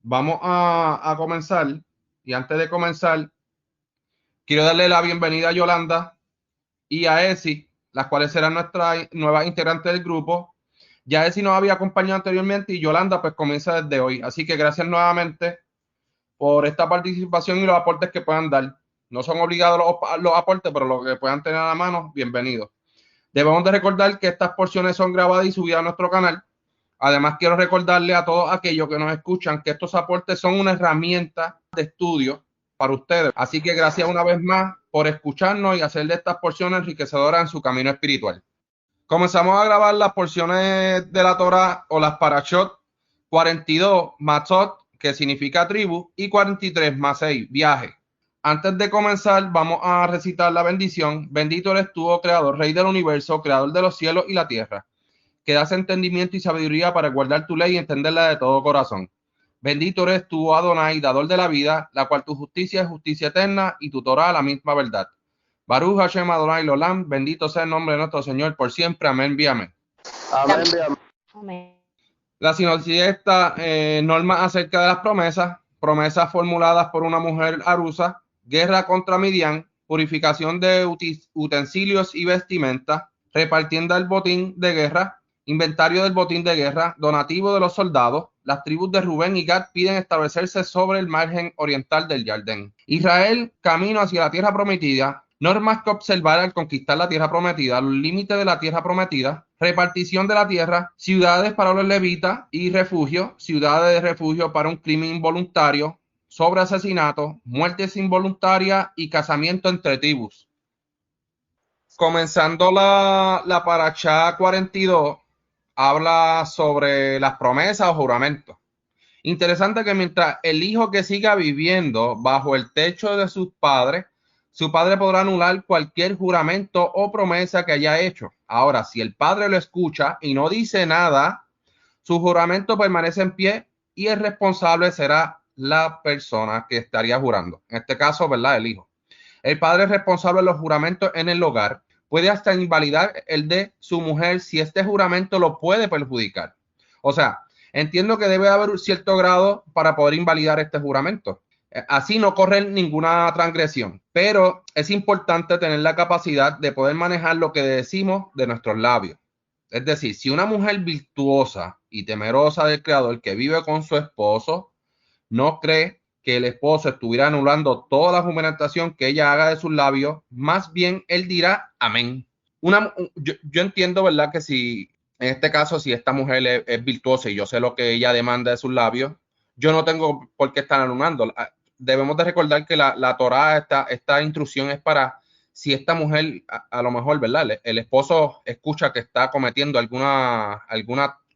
Vamos a comenzar. Y antes de comenzar, quiero darle la bienvenida a Yolanda y a Esi, las cuales serán nuestras nuevas integrantes del grupo. Ya Esi nos había acompañado anteriormente y Yolanda pues comienza desde hoy. Así que gracias nuevamente por esta participación y los aportes que puedan dar. No son obligados los aportes, pero lo que puedan tener a la mano, bienvenidos. Debemos de recordar que estas porciones son grabadas y subidas a nuestro canal. Además, quiero recordarle a todos aquellos que nos escuchan que estos aportes son una herramienta de estudio para ustedes. Así que gracias una vez más por escucharnos y hacer de estas porciones enriquecedoras en su camino espiritual. Comenzamos a grabar las porciones de la Torah o las Parashot 42, Matzot, que significa tribu, y 43, Masei, viaje. Antes de comenzar, vamos a recitar la bendición. Bendito eres tú, oh Creador, Rey del universo, Creador de los cielos y la tierra, que das entendimiento y sabiduría para guardar tu ley y entenderla de todo corazón. Bendito eres tú, Adonai, dador de la vida, la cual tu justicia es justicia eterna y tu Torah la misma verdad. Baruch Hashem Adonai Lolam, bendito sea el nombre de nuestro Señor por siempre. Amén, amén. Amén, amén. Amén. La sinopsis de esta norma acerca de las promesas formuladas por una mujer arusa, guerra contra Midian, purificación de utensilios y vestimenta, repartienda el botín de guerra, inventario del botín de guerra, donativo de los soldados. Las tribus de Rubén y Gad piden establecerse sobre el margen oriental del Jordán. Israel, camino hacia la tierra prometida. Normas que observar al conquistar la tierra prometida, los límites de la tierra prometida, repartición de la tierra, ciudades para los levitas y refugio, ciudades de refugio para un crimen involuntario, sobre asesinato, muertes involuntarias y casamiento entre tribus. Comenzando la Parashá 42, habla sobre las promesas o juramentos. Interesante que mientras el hijo que siga viviendo bajo el techo de sus padres, su padre podrá anular cualquier juramento o promesa que haya hecho. Ahora, si el padre lo escucha y no dice nada, su juramento permanece en pie y el responsable será la persona que estaría jurando. En este caso, ¿verdad? El hijo. El padre es responsable de los juramentos en el hogar. Puede hasta invalidar el de su mujer si este juramento lo puede perjudicar. O sea, entiendo que debe haber un cierto grado para poder invalidar este juramento. Así no correr ninguna transgresión, pero es importante tener la capacidad de poder manejar lo que decimos de nuestros labios. Es decir, si una mujer virtuosa y temerosa del Creador que vive con su esposo no cree que el esposo estuviera anulando toda la juramentación que ella haga de sus labios, más bien él dirá amén. Yo entiendo, ¿verdad? Que si en este caso, si esta mujer es virtuosa y yo sé lo que ella demanda de sus labios, yo no tengo por qué estar anulando. Debemos de recordar que la Torah, esta instrucción es para si esta mujer, a lo mejor, ¿verdad? El esposo escucha que está cometiendo alguna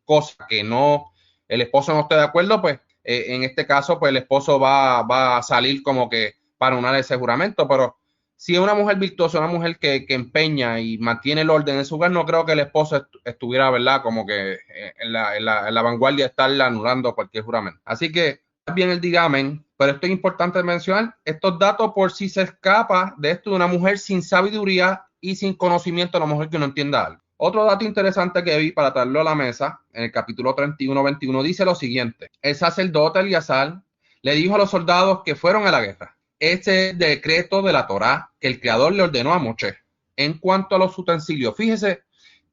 cosa que no, el esposo no esté de acuerdo, pues en este caso, pues el esposo va a salir como que para anular ese juramento, pero si es una mujer virtuosa, una mujer que empeña y mantiene el orden en su hogar, no creo que el esposo estuviera, ¿verdad? Como que en la vanguardia de estar anulando cualquier juramento. Así que, bien el diga amén, pero esto es importante mencionar, estos datos por si se escapa de esto de una mujer sin sabiduría y sin conocimiento, a lo mejor que no entienda algo. Otro dato interesante que vi para traerlo a la mesa, en el capítulo 31-21, dice lo siguiente. El sacerdote Eleazar le dijo a los soldados que fueron a la guerra. Este decreto de la Torá que el Creador le ordenó a Moshe. En cuanto a los utensilios, fíjese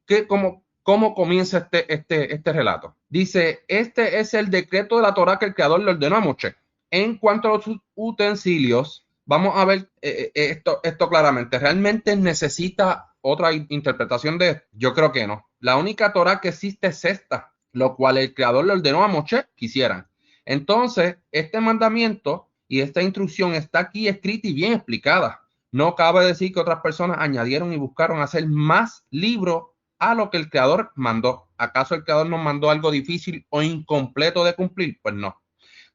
que cómo comienza este relato. Dice, este es el decreto de la Torá que el Creador le ordenó a Moshe. En cuanto a los utensilios, vamos a ver esto claramente. ¿Realmente necesita otra interpretación de esto? Yo creo que no. La única Torah que existe es esta, lo cual el Creador le ordenó a Moshe que hicieran. Entonces, este mandamiento y esta instrucción está aquí escrita y bien explicada. No cabe decir que otras personas añadieron y buscaron hacer más libros a lo que el Creador mandó. ¿Acaso el Creador nos mandó algo difícil o incompleto de cumplir? Pues no.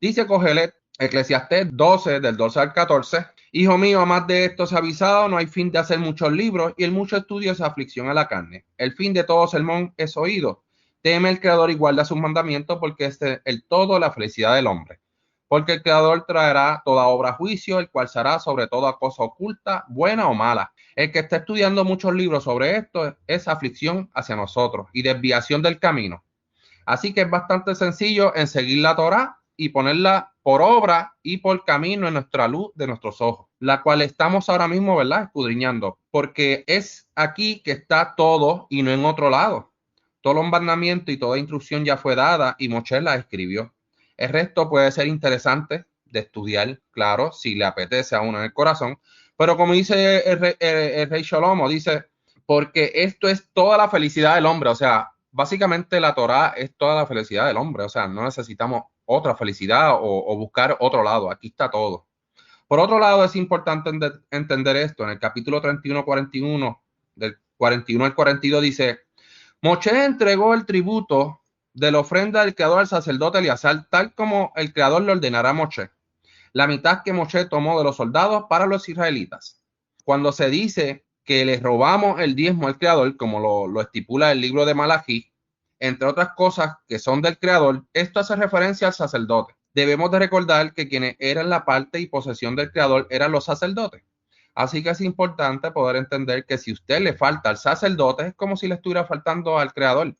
Dice Cogelet, Eclesiastés 12, del 12 al 14, hijo mío, a más de esto se ha avisado, no hay fin de hacer muchos libros y el mucho estudio es aflicción a la carne. El fin de todo sermón es oído. Teme el Creador y guarda sus mandamientos porque es el todo la felicidad del hombre. Porque el Creador traerá toda obra a juicio, el cual será sobre toda cosa oculta, buena o mala. El que está estudiando muchos libros sobre esto es aflicción hacia nosotros y desviación del camino. Así que es bastante sencillo en seguir la Torá y ponerla por obra y por camino en nuestra luz de nuestros ojos, la cual estamos ahora mismo, ¿verdad?, escudriñando, porque es aquí que está todo y no en otro lado. Todo los mandamientos y toda instrucción ya fue dada y Moshe la escribió. El resto puede ser interesante de estudiar, claro, si le apetece a uno en el corazón, pero como dice el rey Shlomo, dice, porque esto es toda la felicidad del hombre, o sea, básicamente la Torá es toda la felicidad del hombre, o sea, no necesitamos otra felicidad o buscar otro lado, aquí está todo. Por otro lado, es importante entender esto, en el capítulo 31-41, del 41 al 42 dice, Moshe entregó el tributo de la ofrenda del creador al sacerdote Eleazar, tal como el creador le ordenará a Moshe, la mitad que Moshe tomó de los soldados para los israelitas. Cuando se dice que le robamos el diezmo al creador, como lo estipula el libro de Malachi, entre otras cosas que son del creador, esto hace referencia al sacerdote. Debemos de recordar que quienes eran la parte y posesión del creador eran los sacerdotes. Así que es importante poder entender que si usted le falta al sacerdote, es como si le estuviera faltando al creador,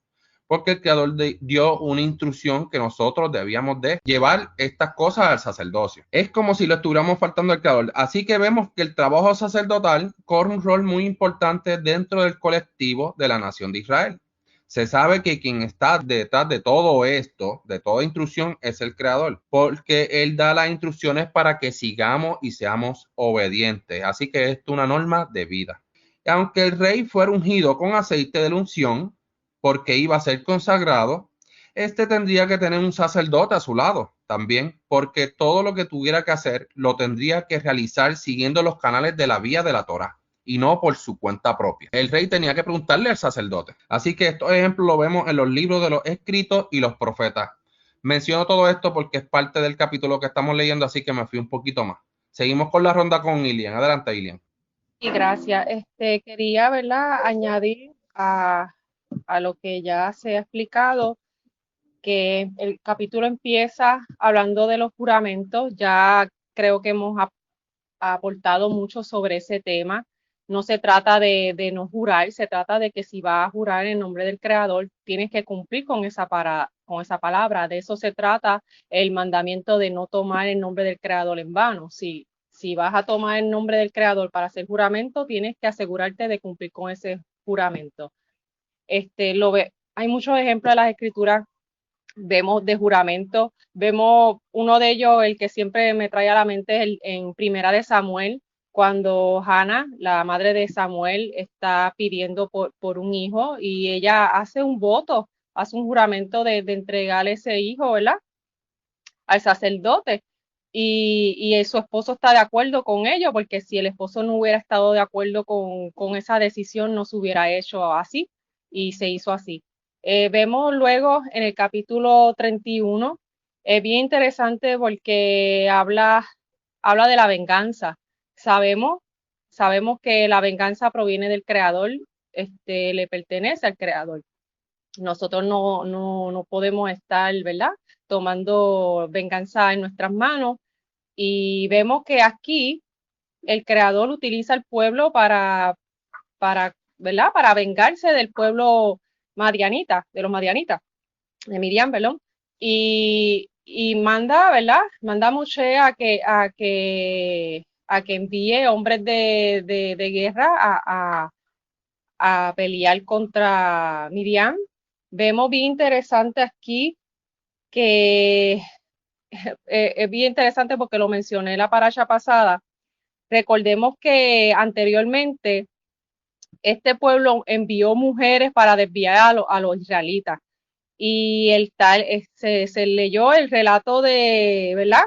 porque el creador dio una instrucción que nosotros debíamos de llevar estas cosas al sacerdocio. Es como si le estuviéramos faltando al creador. Así que vemos que el trabajo sacerdotal corre un rol muy importante dentro del colectivo de la nación de Israel. Se sabe que quien está detrás de todo esto, de toda instrucción, es el creador, porque él da las instrucciones para que sigamos y seamos obedientes. Así que esto es una norma de vida. Y aunque el rey fuera ungido con aceite de la unción, porque iba a ser consagrado, este tendría que tener un sacerdote a su lado también, porque todo lo que tuviera que hacer lo tendría que realizar siguiendo los canales de la vía de la Torá y no por su cuenta propia. El rey tenía que preguntarle al sacerdote. Así que estos ejemplos lo vemos en los libros de los escritos y los profetas. Menciono todo esto porque es parte del capítulo que estamos leyendo, así que me fui un poquito más. Seguimos con la ronda con Ilian. Adelante, Ilian. Y gracias. Quería, ¿verdad?, añadir a lo que ya se ha explicado, que el capítulo empieza hablando de los juramentos. Ya creo que hemos aportado mucho sobre ese tema. No se trata de no jurar, se trata de que si vas a jurar en nombre del Creador, tienes que cumplir con con esa palabra. De eso se trata el mandamiento de no tomar el nombre del Creador en vano. Si vas a tomar el nombre del Creador para hacer juramento, tienes que asegurarte de cumplir con ese juramento. Hay muchos ejemplos de las escrituras, vemos de juramento, vemos uno de ellos, el que siempre me trae a la mente, es en Primera de Samuel, cuando Hannah, la madre de Samuel, está pidiendo por un hijo y ella hace un voto, hace un juramento de entregar ese hijo, ¿verdad?, al sacerdote. Y su esposo está de acuerdo con ello, porque si el esposo no hubiera estado de acuerdo con esa decisión, no se hubiera hecho así, y se hizo así. Vemos luego en el capítulo 31, es bien interesante porque habla de la venganza. Sabemos, sabemos que la venganza proviene del Creador, le pertenece al Creador. Nosotros no podemos estar, ¿verdad?, tomando venganza en nuestras manos. Y vemos que aquí el Creador utiliza al pueblo ¿verdad?, para vengarse del pueblo madianita, de los madianitas, de Miriam, perdón, y manda, ¿verdad?, manda a Moshe a que envíe hombres de guerra a pelear contra Miriam. Vemos bien interesante aquí que es bien interesante porque lo mencioné la paracha pasada. Recordemos que anteriormente este pueblo envió mujeres para desviar a los israelitas. Y se leyó el relato de, ¿verdad?,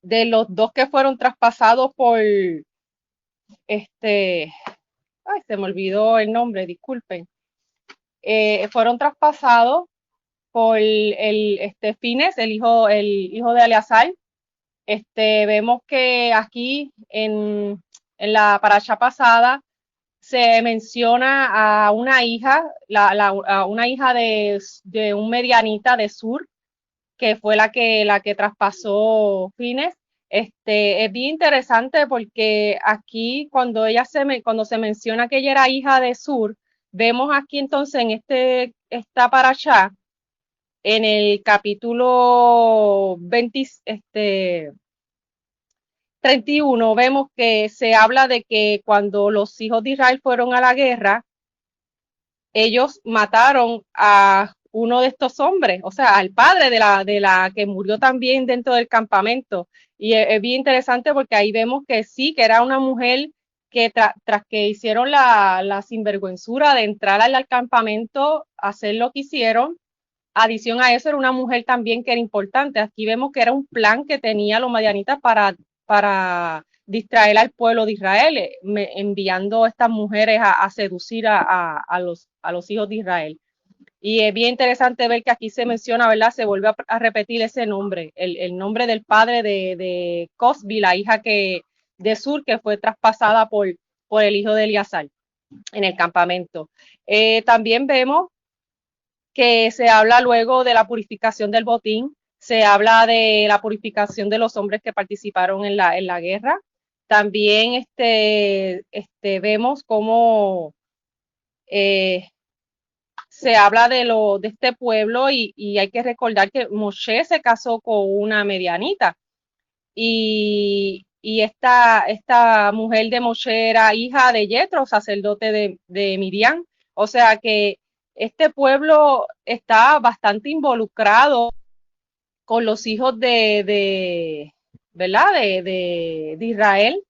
de los dos que fueron traspasados por se me olvidó el nombre, disculpen. Fueron traspasados por Fines, el hijo de Eleazar. Vemos que aquí en la paracha pasada se menciona a una hija, a una hija de un medianita de Sur, que fue la que traspasó Fines. Es bien interesante porque aquí cuando se menciona que ella era hija de Sur, vemos aquí entonces en esta paracha En el capítulo 31 vemos que se habla de que cuando los hijos de Israel fueron a la guerra, ellos mataron a uno de estos hombres, o sea, al padre de la que murió también dentro del campamento. Y es bien interesante porque ahí vemos que sí, que era una mujer que tras que hicieron la sinvergüenzura de entrar al campamento, hacer lo que hicieron, adición a eso era una mujer también que era importante. Aquí vemos que era un plan que tenía los madianitas para distraer al pueblo de Israel, enviando a estas mujeres a seducir a los hijos de Israel. Y es bien interesante ver que aquí se menciona, ¿verdad? Se vuelve a repetir ese nombre, el nombre del padre de Cosbi, la hija de Sur, que fue traspasada por el hijo de Eleazar en el campamento. También vemos que se habla luego de la purificación del botín, se habla de la purificación de los hombres que participaron en la guerra. También vemos cómo eh, se habla de este pueblo y hay que recordar que Moshe se casó con una medianita y esta mujer de Moshe era hija de Yetro, sacerdote de Miriam. O sea que este pueblo está bastante involucrado con los hijos ¿verdad? De Israel.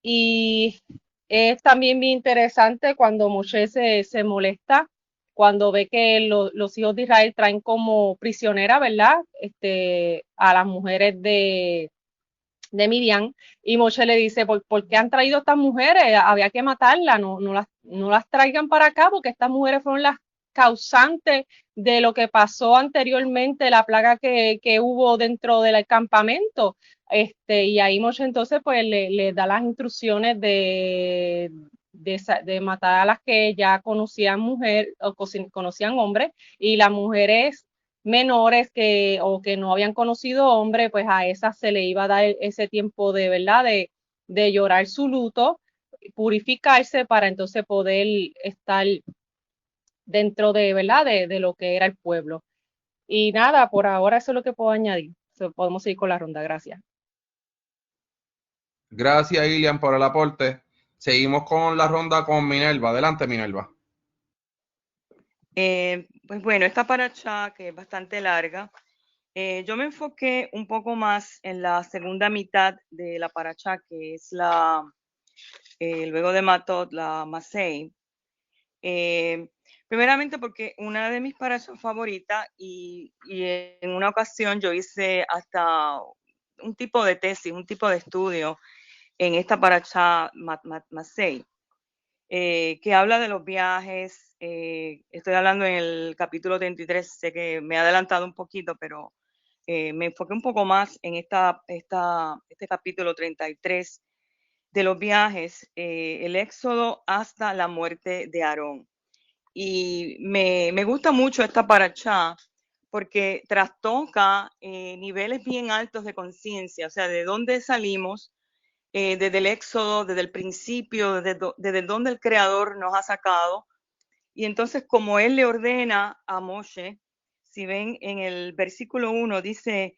Y es también bien interesante cuando Moshe se molesta, cuando ve que los hijos de Israel traen como prisionera, ¿verdad? A las mujeres de Midian, y Moshe le dice, ¿por qué han traído estas mujeres? Había que matarlas, no las traigan para acá, porque estas mujeres fueron las causantes de lo que pasó anteriormente, la plaga que hubo dentro del campamento. Y ahí Moshe entonces pues le da las instrucciones de matar a las que ya conocían mujer o conocían hombres, y las mujeres menores o que no habían conocido hombre, pues a esas se le iba a dar ese tiempo de verdad de llorar su luto, purificarse para entonces poder estar dentro de verdad de lo que era el pueblo. Y nada, por ahora eso es lo que puedo añadir. Podemos seguir con la ronda, gracias. Gracias, Ilian, por el aporte. Seguimos con la ronda con Minerva. Adelante, Minerva. Pues bueno, esta paracha que es bastante larga, yo me enfoqué un poco más en la segunda mitad de la paracha, que es luego de Matot, la Masei. Primeramente porque una de mis parachas favoritas y en una ocasión yo hice hasta un tipo de tesis, un tipo de estudio en esta paracha Masei. Que habla de los viajes. Estoy hablando en el capítulo 33, sé que me he adelantado un poquito, pero me enfoqué un poco más en este capítulo 33 de los viajes, el éxodo hasta la muerte de Aarón. Y me gusta mucho esta paracha porque trastoca niveles bien altos de conciencia, o sea, de dónde salimos, desde el éxodo, desde el principio, desde donde el Creador nos ha sacado. Y entonces, como Él le ordena a Moshe, si ven en el versículo 1, dice,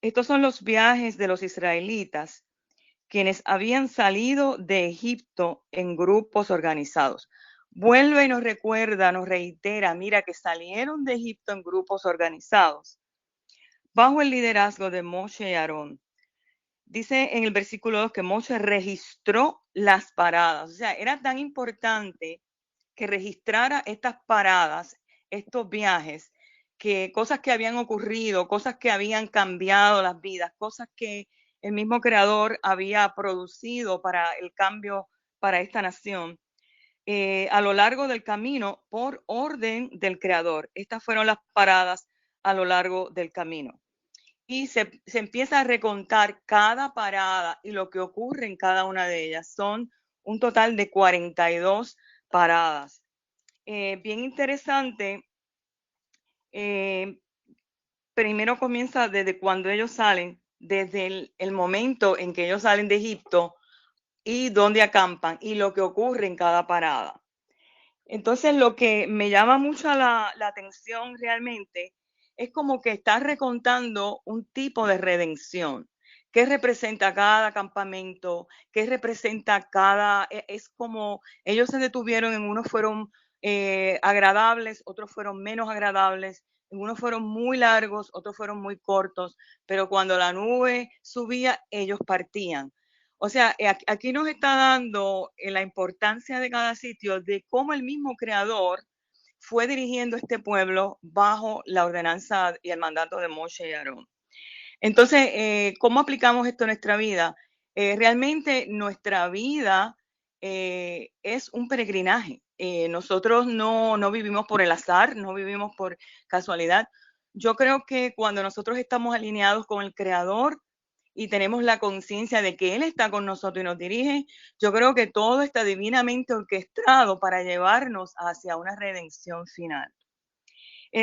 estos son los viajes de los israelitas, quienes habían salido de Egipto en grupos organizados. Vuelve y nos recuerda, nos reitera, mira que salieron de Egipto en grupos organizados, bajo el liderazgo de Moshe y Aarón. Dice en el versículo 2 que Moshe registró las paradas. O sea, era tan importante que registrara estas paradas, estos viajes, que cosas que habían ocurrido, cosas que habían cambiado las vidas, cosas que el mismo Creador había producido para el cambio para esta nación. A lo largo del camino, por orden del Creador. Estas fueron las paradas a lo largo del camino. Y se empieza a recontar cada parada y lo que ocurre en cada una de ellas. Son un total de 42 paradas. Bien interesante. Primero comienza desde cuando ellos salen, desde el momento en que ellos salen de Egipto y dónde acampan y lo que ocurre en cada parada. Entonces, lo que me llama mucho la atención realmente es como que está recontando un tipo de redención. ¿Qué representa cada campamento? ¿Qué representa cada...? Es como ellos se detuvieron, en unos fueron agradables, otros fueron menos agradables, unos fueron muy largos, otros fueron muy cortos, pero cuando la nube subía, ellos partían. O sea, aquí nos está dando la importancia de cada sitio, de cómo el mismo creador fue dirigiendo este pueblo bajo la ordenanza y el mandato de Moshe y Aarón. Entonces, ¿cómo aplicamos esto a nuestra vida? Realmente nuestra vida es un peregrinaje. Nosotros no vivimos por el azar, no vivimos por casualidad. Yo creo que cuando nosotros estamos alineados con el Creador y tenemos la conciencia de que Él está con nosotros y nos dirige, yo creo que todo está divinamente orquestado para llevarnos hacia una redención final.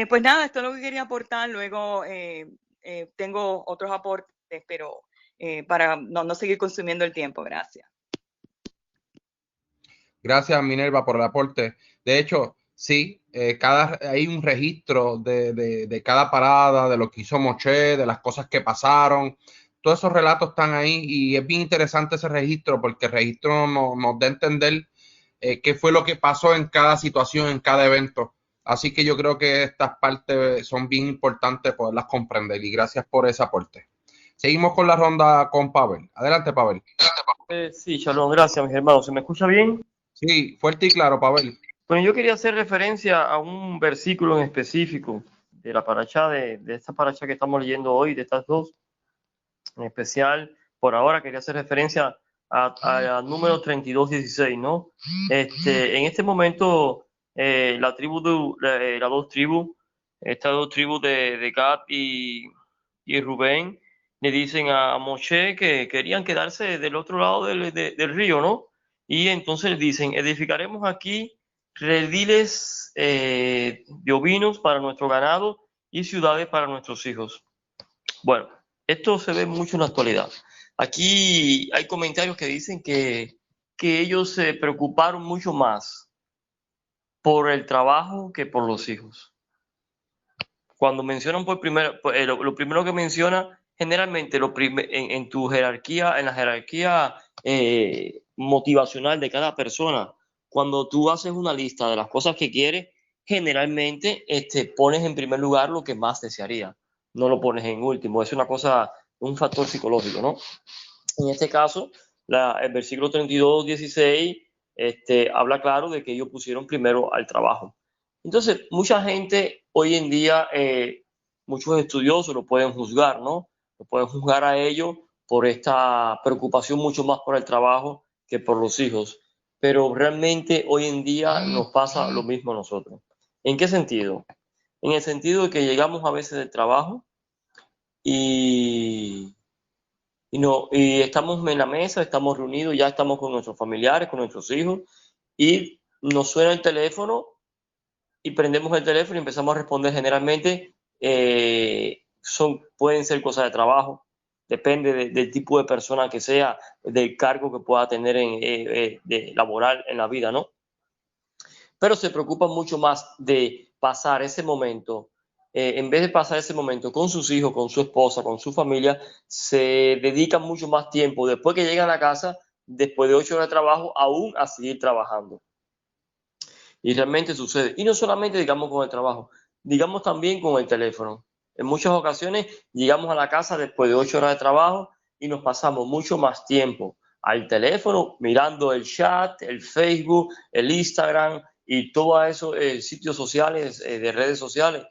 Pues nada, esto es lo que quería aportar. Luego tengo otros aportes, pero para no seguir consumiendo el tiempo. Gracias. Gracias, Minerva, por el aporte. De hecho, sí, hay un registro de cada parada, de lo que hizo Moshe, de las cosas que pasaron. Todos esos relatos están ahí y es bien interesante ese registro porque el registro nos da a entender qué fue lo que pasó en cada situación, en cada evento. Así que yo creo que estas partes son bien importantes poderlas comprender y gracias por ese aporte. Seguimos con la ronda con Pavel. Adelante, Pavel. Sí, Shalom, gracias, mis hermanos. ¿Se me escucha bien? Sí, fuerte y claro, Pavel. Bueno, yo quería hacer referencia a un versículo en específico de la parashá, de esta parashá que estamos leyendo hoy, de estas dos. En especial, por ahora quería hacer referencia a número 32:16, ¿no? En este momento, las dos tribus, estas dos tribus de Gad y Rubén, le dicen a Moshe que querían quedarse del otro lado del río, ¿no? Y entonces le dicen, edificaremos aquí rediles de ovinos para nuestro ganado y ciudades para nuestros hijos. Bueno, esto se ve mucho en la actualidad. Aquí hay comentarios que dicen que ellos se preocuparon mucho más por el trabajo que por los hijos. Cuando mencionan lo primero que menciona, generalmente en tu jerarquía, en la jerarquía motivacional de cada persona, cuando tú haces una lista de las cosas que quieres, generalmente pones en primer lugar lo que más desearía, no lo pones en último. Es una cosa, un factor psicológico, ¿no? En este caso, el versículo 32:16 habla claro de que ellos pusieron primero al trabajo. Entonces, mucha gente hoy en día, muchos estudiosos lo pueden juzgar, ¿no? Lo pueden juzgar a ellos por esta preocupación mucho más por el trabajo que por los hijos. Pero realmente hoy en día nos pasa lo mismo a nosotros. ¿En qué sentido? En el sentido de que llegamos a veces del trabajo y estamos en la mesa, estamos reunidos, ya estamos con nuestros familiares, con nuestros hijos, y nos suena el teléfono y prendemos el teléfono y empezamos a responder. Generalmente pueden ser cosas de trabajo, depende del tipo de persona que sea, del cargo que pueda tener de laboral en la vida, ¿no? Pero se preocupan mucho más de pasar ese momento. En vez de pasar ese momento con sus hijos, con su esposa, con su familia, se dedican mucho más tiempo después que llegan a casa, después de 8 horas de trabajo, aún a seguir trabajando. Y realmente sucede. Y no solamente digamos con el trabajo, digamos también con el teléfono. En muchas ocasiones llegamos a la casa después de 8 horas de trabajo y nos pasamos mucho más tiempo al teléfono mirando el chat, el Facebook, el Instagram y todos esos sitios sociales, de redes sociales,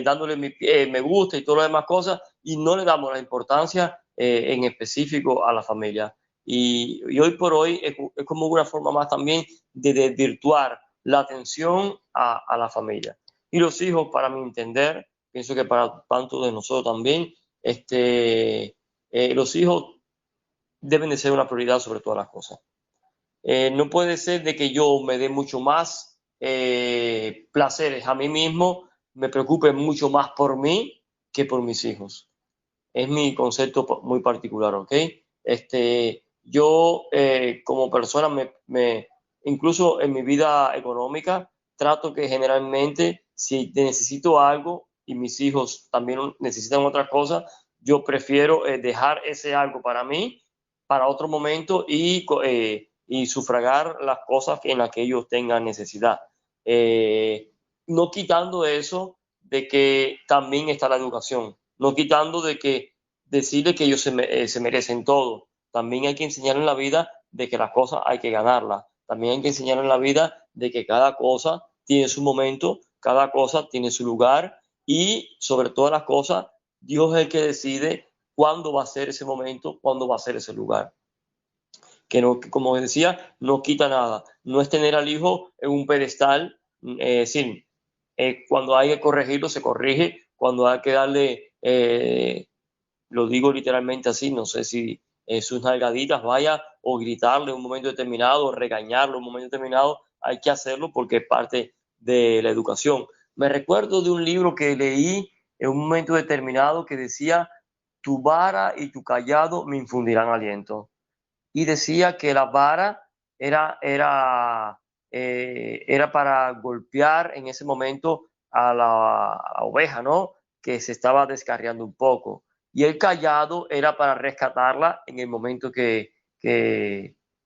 dándole me gusta y todas las demás cosas, y no le damos la importancia en específico a la familia. Y hoy por hoy es como una forma más también de desvirtuar la atención a la familia. Y los hijos, para mi entender, pienso que para tanto de nosotros también, los hijos deben de ser una prioridad sobre todas las cosas. No puede ser de que yo me dé mucho más placeres a mí mismo, me preocupe mucho más por mí que por mis hijos. Es mi concepto muy particular, ¿ok? Yo como persona incluso en mi vida económica trato que generalmente si necesito algo y mis hijos también necesitan otras cosas, yo prefiero dejar ese algo para mí, para otro momento y sufragar las cosas en las que ellos tengan necesidad. No quitando eso de que también está la educación, no quitando de que decirle que ellos se merecen todo. También hay que enseñar en la vida de que las cosas hay que ganarlas. También hay que enseñar en la vida de que cada cosa tiene su momento, cada cosa tiene su lugar y sobre todas las cosas, Dios es el que decide cuándo va a ser ese momento, cuándo va a ser ese lugar. Que, no, como decía, no quita nada. No es tener al hijo en un pedestal, sin cuando hay que corregirlo, se corrige, cuando hay que darle, lo digo literalmente así, no sé si sus nalgaditas vaya o gritarle en un momento determinado, o regañarlo en un momento determinado, hay que hacerlo porque es parte de la educación. Me recuerdo de un libro que leí en un momento determinado que decía, tu vara y tu callado me infundirán aliento. Y decía que la vara era para golpear en ese momento a la oveja, ¿no? Que se estaba descarriando un poco. Y el callado era para rescatarla en el momento que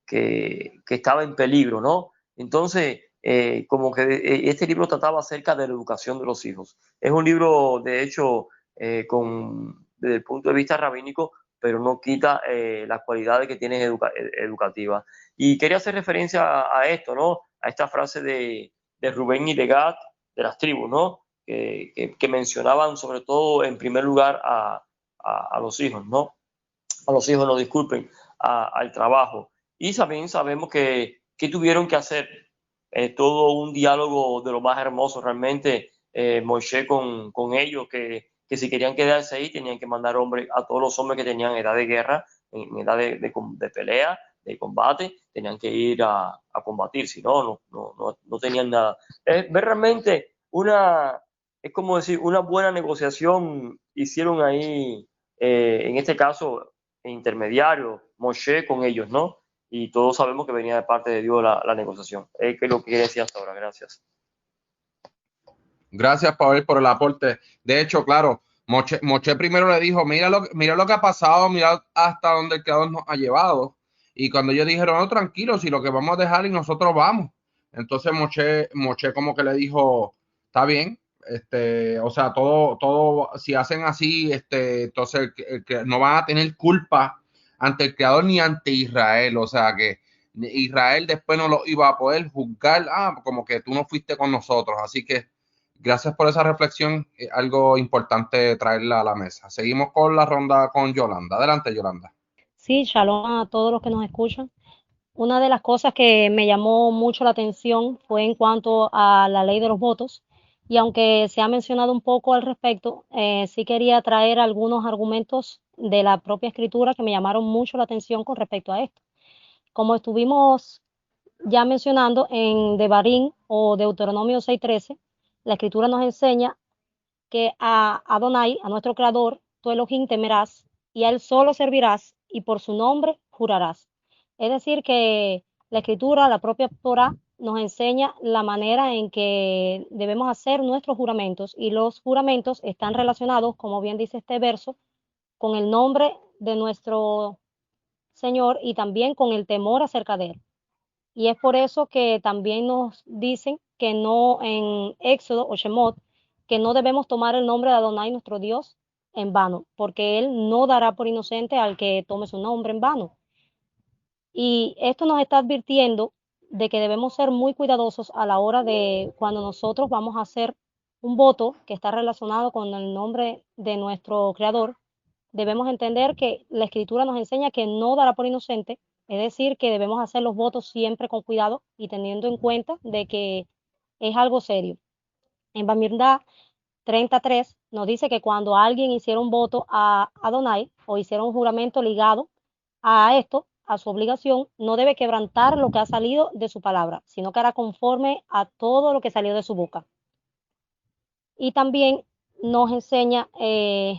estaba en peligro, ¿no? Entonces, como que este libro trataba acerca de la educación de los hijos. Es un libro, de hecho, desde el punto de vista rabínico, pero no quita las cualidades que tiene educativas. Y quería hacer referencia a esto, ¿no? A esta frase de Rubén y de Gad, de las tribus, ¿no? Que mencionaban sobre todo en primer lugar a los hijos, ¿no? A los hijos, no disculpen, al trabajo. Y también sabemos que tuvieron que hacer todo un diálogo de lo más hermoso realmente, Moshe con ellos, que si querían quedarse ahí tenían que mandar hombres, a todos los hombres que tenían edad de guerra, en edad de pelea, de combate, tenían que ir a combatir, si no tenían nada. Realmente es como decir, una buena negociación hicieron ahí, en este caso, intermediario, Moshe con ellos, ¿no? Y todos sabemos que venía de parte de Dios la negociación. Que es lo que quería decir hasta ahora. Gracias. Gracias, Pavel, por el aporte. De hecho, claro, Moche primero le dijo, mira lo que ha pasado, mira hasta dónde el Creador nos ha llevado. Y cuando ellos dijeron, no, tranquilo, si lo que vamos a dejar y nosotros vamos. Entonces Moche como que le dijo, está bien, o sea, todo, si hacen así, entonces no van a tener culpa ante el Creador ni ante Israel. O sea que Israel después no lo iba a poder juzgar, como que tú no fuiste con nosotros. Así que gracias por esa reflexión, algo importante traerla a la mesa. Seguimos con la ronda con Yolanda. Adelante, Yolanda. Sí, shalom a todos los que nos escuchan. Una de las cosas que me llamó mucho la atención fue en cuanto a la ley de los votos, y aunque se ha mencionado un poco al respecto, sí quería traer algunos argumentos de la propia escritura que me llamaron mucho la atención con respecto a esto. Como estuvimos ya mencionando en Devarim o Deuteronomio 6:13, la escritura nos enseña que a Adonai, a nuestro creador, tu Elohim temerás y a él solo servirás y por su nombre jurarás. Es decir, que la escritura, la propia Torah, nos enseña la manera en que debemos hacer nuestros juramentos, y los juramentos están relacionados, como bien dice este verso, con el nombre de nuestro Señor y también con el temor acerca de él. Y es por eso que también nos dicen que no, en Éxodo o Shemot, que no debemos tomar el nombre de Adonai nuestro Dios en vano, porque él no dará por inocente al que tome su nombre en vano. Y esto nos está advirtiendo de que debemos ser muy cuidadosos a la hora de cuando nosotros vamos a hacer un voto que está relacionado con el nombre de nuestro creador. Debemos entender que la escritura nos enseña que no dará por inocente, es decir, que debemos hacer los votos siempre con cuidado y teniendo en cuenta de que es algo serio. En Bamidbar 33 nos dice que cuando alguien hiciera un voto a Adonai o hiciera un juramento ligado a esto, a su obligación, no debe quebrantar lo que ha salido de su palabra, sino que hará conforme a todo lo que salió de su boca. Y también nos enseña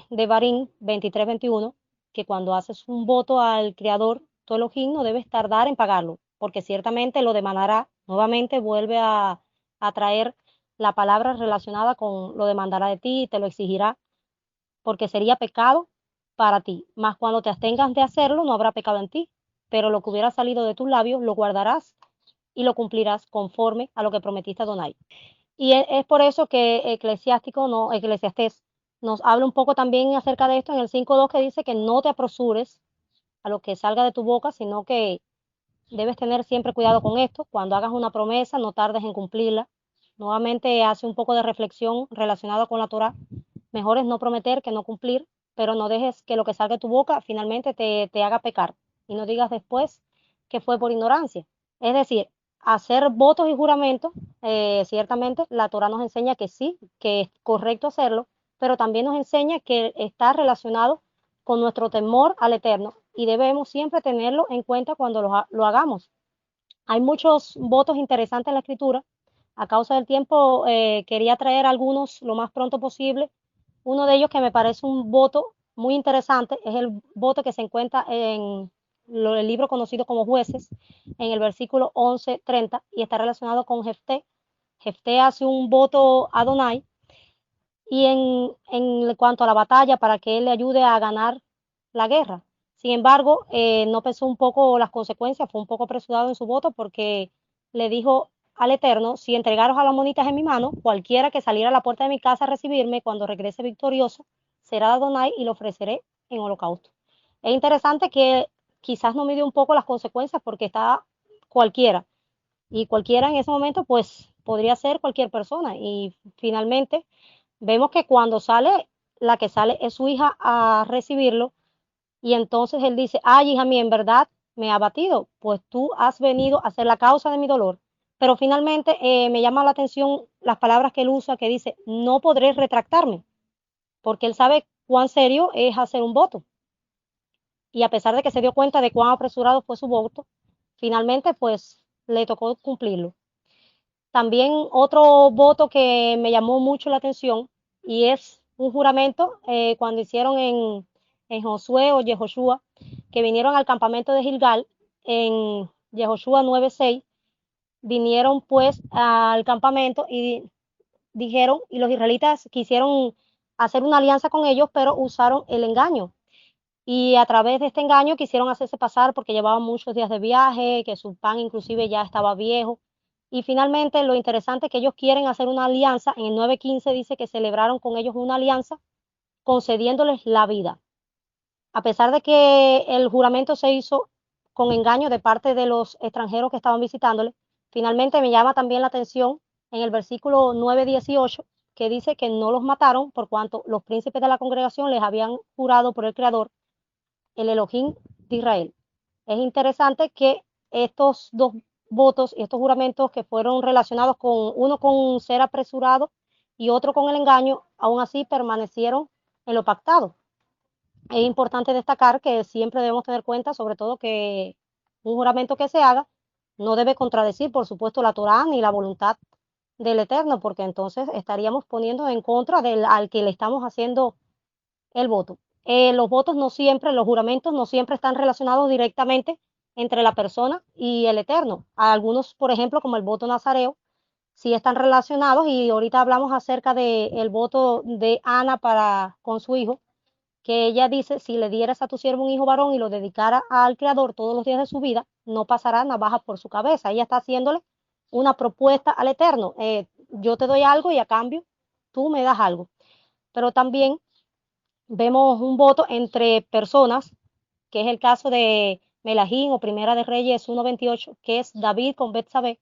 Devarim 23:21 que cuando haces un voto al Creador, tu Elohim, no debes tardar en pagarlo, porque ciertamente lo demandará. Nuevamente vuelve a traer la palabra relacionada con lo demandará de ti, te lo exigirá, porque sería pecado para ti. Mas cuando te abstengas de hacerlo, no habrá pecado en ti, pero lo que hubiera salido de tus labios lo guardarás y lo cumplirás conforme a lo que prometiste a Adonai. Y es por eso que Eclesiastés nos habla un poco también acerca de esto en el 5.2, que dice que no te apresures a lo que salga de tu boca, sino que debes tener siempre cuidado con esto. Cuando hagas una promesa, no tardes en cumplirla. Nuevamente hace un poco de reflexión relacionada con la Torá. Mejor es no prometer que no cumplir, pero no dejes que lo que salga de tu boca finalmente te haga pecar. Y no digas después que fue por ignorancia. Es decir, hacer votos y juramentos, ciertamente la Torá nos enseña que sí, que es correcto hacerlo, pero también nos enseña que está relacionado con nuestro temor al Eterno y debemos siempre tenerlo en cuenta cuando lo hagamos. Hay muchos votos interesantes en la Escritura. A causa del tiempo, quería traer algunos lo más pronto posible. Uno de ellos que me parece un voto muy interesante es el voto que se encuentra en el libro conocido como Jueces, en el versículo 11:30, y está relacionado con Jefté. Jefté hace un voto a Adonai y en cuanto a la batalla para que él le ayude a ganar la guerra. Sin embargo, no pensó un poco las consecuencias, fue un poco apresurado en su voto porque le dijo al Eterno, si entregaros a las monitas en mi mano, cualquiera que saliera a la puerta de mi casa a recibirme cuando regrese victorioso, será de Adonai y lo ofreceré en holocausto. Es interesante que quizás no midió un poco las consecuencias porque está cualquiera, y cualquiera en ese momento pues podría ser cualquier persona, y finalmente vemos que cuando sale, la que sale es su hija a recibirlo, y entonces él dice, ay, hija mía, en verdad me ha batido, pues tú has venido a ser la causa de mi dolor. Pero finalmente me llama la atención las palabras que él usa, que dice, no podré retractarme, porque él sabe cuán serio es hacer un voto. Y a pesar de que se dio cuenta de cuán apresurado fue su voto, finalmente pues le tocó cumplirlo. También otro voto que me llamó mucho la atención y es un juramento cuando hicieron en Josué o Yehoshua, que vinieron al campamento de Gilgal en Yehoshua 9:6, vinieron pues al campamento y dijeron, y los israelitas quisieron hacer una alianza con ellos, pero usaron el engaño. Y a través de este engaño quisieron hacerse pasar porque llevaban muchos días de viaje, que su pan inclusive ya estaba viejo. Y finalmente lo interesante es que ellos quieren hacer una alianza. En el 9:15 dice que celebraron con ellos una alianza concediéndoles la vida. A pesar de que el juramento se hizo con engaño de parte de los extranjeros que estaban visitándoles, finalmente me llama también la atención en el versículo 9:18, que dice que no los mataron por cuanto los príncipes de la congregación les habían jurado por el Creador, el Elohim de Israel. Es interesante que estos dos votos y estos juramentos que fueron relacionados con uno con ser apresurado y otro con el engaño, aún así permanecieron en lo pactado. Es importante destacar que siempre debemos tener cuenta, sobre todo, que un juramento que se haga no debe contradecir, por supuesto, la Torá ni la voluntad del Eterno, porque entonces estaríamos poniendo en contra del al que le estamos haciendo el voto. Los votos no siempre, los juramentos no siempre están relacionados directamente entre la persona y el Eterno. Algunos, por ejemplo, como el voto nazareo, sí están relacionados, y ahorita hablamos acerca del voto de Ana para con su hijo, que ella dice, si le dieras a tu siervo un hijo varón y lo dedicara al Creador todos los días de su vida, no pasará navaja por su cabeza. Ella está haciéndole una propuesta al Eterno. Yo te doy algo y a cambio tú me das algo. Pero también vemos un voto entre personas, que es el caso de Melahín o Primera de Reyes 1:28, que es David con Betsabé,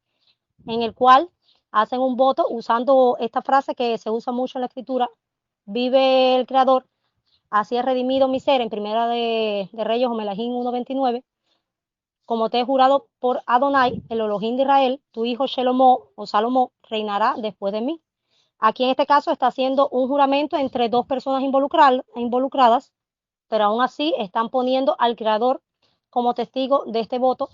en el cual hacen un voto usando esta frase que se usa mucho en la escritura, vive el Creador, así he redimido mi ser, en Primera de Reyes o Melahín 1:29, como te he jurado por Adonai, el Elohim de Israel, tu hijo Shelomó o Salomó reinará después de mí. Aquí en este caso está haciendo un juramento entre dos personas involucradas, pero aún así están poniendo al Creador como testigo de este voto,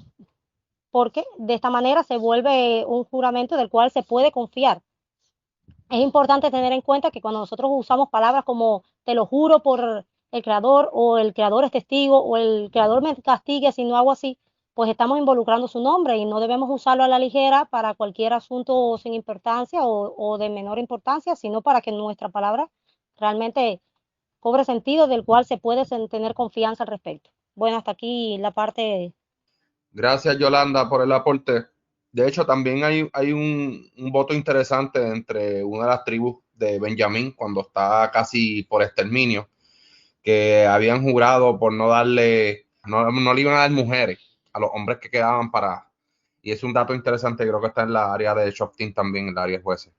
porque de esta manera se vuelve un juramento del cual se puede confiar. Es importante tener en cuenta que cuando nosotros usamos palabras como te lo juro por el Creador, o el Creador es testigo, o el Creador me castigue si no hago así, pues estamos involucrando su nombre y no debemos usarlo a la ligera para cualquier asunto sin importancia o de menor importancia, sino para que nuestra palabra realmente cobre sentido del cual se puede tener confianza al respecto. Bueno, hasta aquí la parte. Gracias, Yolanda, por el aporte. De hecho, también hay un voto interesante entre una de las tribus de Benjamín, cuando está casi por exterminio, que habían jurado por no le iban a dar mujeres a los hombres que quedaban y es un dato interesante, creo que está en la área de Shopton también, en la área de jueces.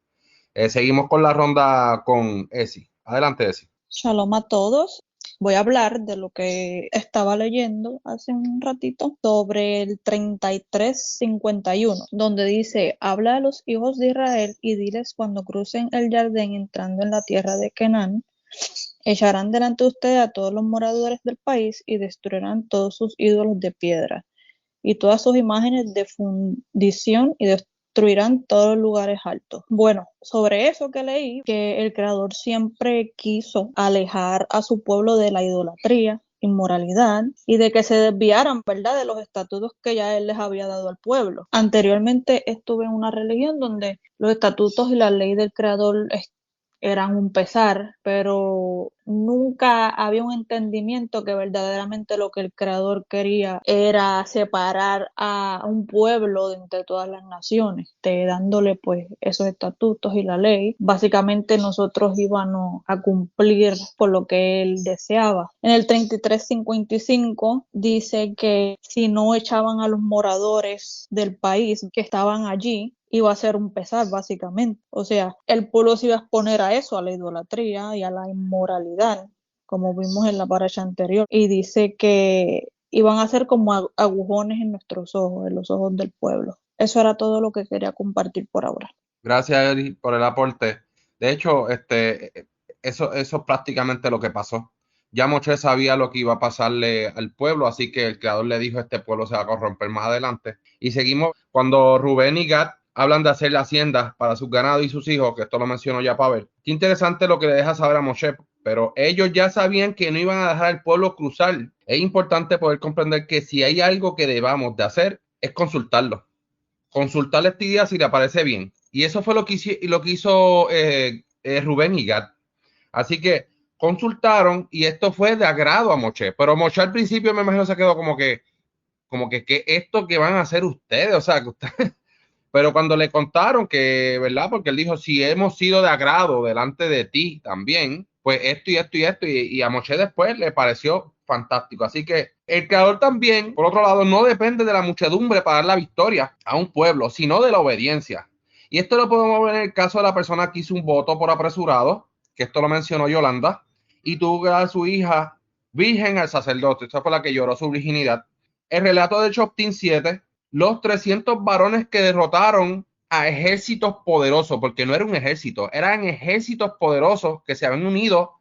Seguimos con la ronda con Esi. Adelante, Esi. Shalom a todos. Voy a hablar de lo que estaba leyendo hace un ratito sobre el 33:51, donde dice: habla a los hijos de Israel y diles cuando crucen el Jordán entrando en la tierra de Canaán, echarán delante de ustedes a todos los moradores del país y destruirán todos sus ídolos de piedra y todas sus imágenes de fundición y destruirán todos los lugares altos. Bueno, sobre eso que leí, que el Creador siempre quiso alejar a su pueblo de la idolatría, inmoralidad y de que se desviaran, ¿verdad?, de los estatutos que ya Él les había dado al pueblo. Anteriormente estuve en una religión donde los estatutos y la ley del Creador eran un pesar, pero nunca había un entendimiento que verdaderamente lo que el Creador quería era separar a un pueblo de entre todas las naciones, dándole pues esos estatutos y la ley. Básicamente nosotros íbamos a cumplir con lo que él deseaba. En el 33:55 dice que si no echaban a los moradores del país que estaban allí, iba a ser un pesar, básicamente. O sea, el pueblo se iba a exponer a eso, a la idolatría y a la inmoralidad, como vimos en la paracha anterior. Y dice que iban a ser como agujones en nuestros ojos, en los ojos del pueblo. Eso era todo lo que quería compartir por ahora. Gracias, Eri, por el aporte. De hecho, eso es prácticamente lo que pasó. Ya Moshe sabía lo que iba a pasarle al pueblo, así que el Creador le dijo: este pueblo se va a corromper más adelante. Y seguimos cuando Rubén y Gad hablan de hacer haciendas para sus ganados y sus hijos, que esto lo mencionó ya Pavel. Qué interesante lo que le deja saber a Moshe, pero ellos ya sabían que no iban a dejar al pueblo cruzar. Es importante poder comprender que si hay algo que debamos de hacer, es consultarlo. Consultarle esta idea si le parece bien. Y eso fue lo que hizo Rubén y Gad. Así que consultaron y esto fue de agrado a Moshe. Pero Moshe al principio me imagino se quedó como que esto que van a hacer ustedes, o sea, que ustedes. Pero cuando le contaron que, ¿verdad? Porque él dijo: si hemos sido de agrado delante de ti también, pues esto y esto y esto. Y a Moshe después le pareció fantástico. Así que el Creador también, por otro lado, no depende de la muchedumbre para dar la victoria a un pueblo, sino de la obediencia. Y esto lo podemos ver en el caso de la persona que hizo un voto por apresurado, que esto lo mencionó Yolanda, y tuvo que dar a su hija virgen al sacerdote. Esta fue la que lloró su virginidad. El relato de Shoftim 7, los 300 varones que derrotaron a ejércitos poderosos, porque no era un ejército, eran ejércitos poderosos que se habían unido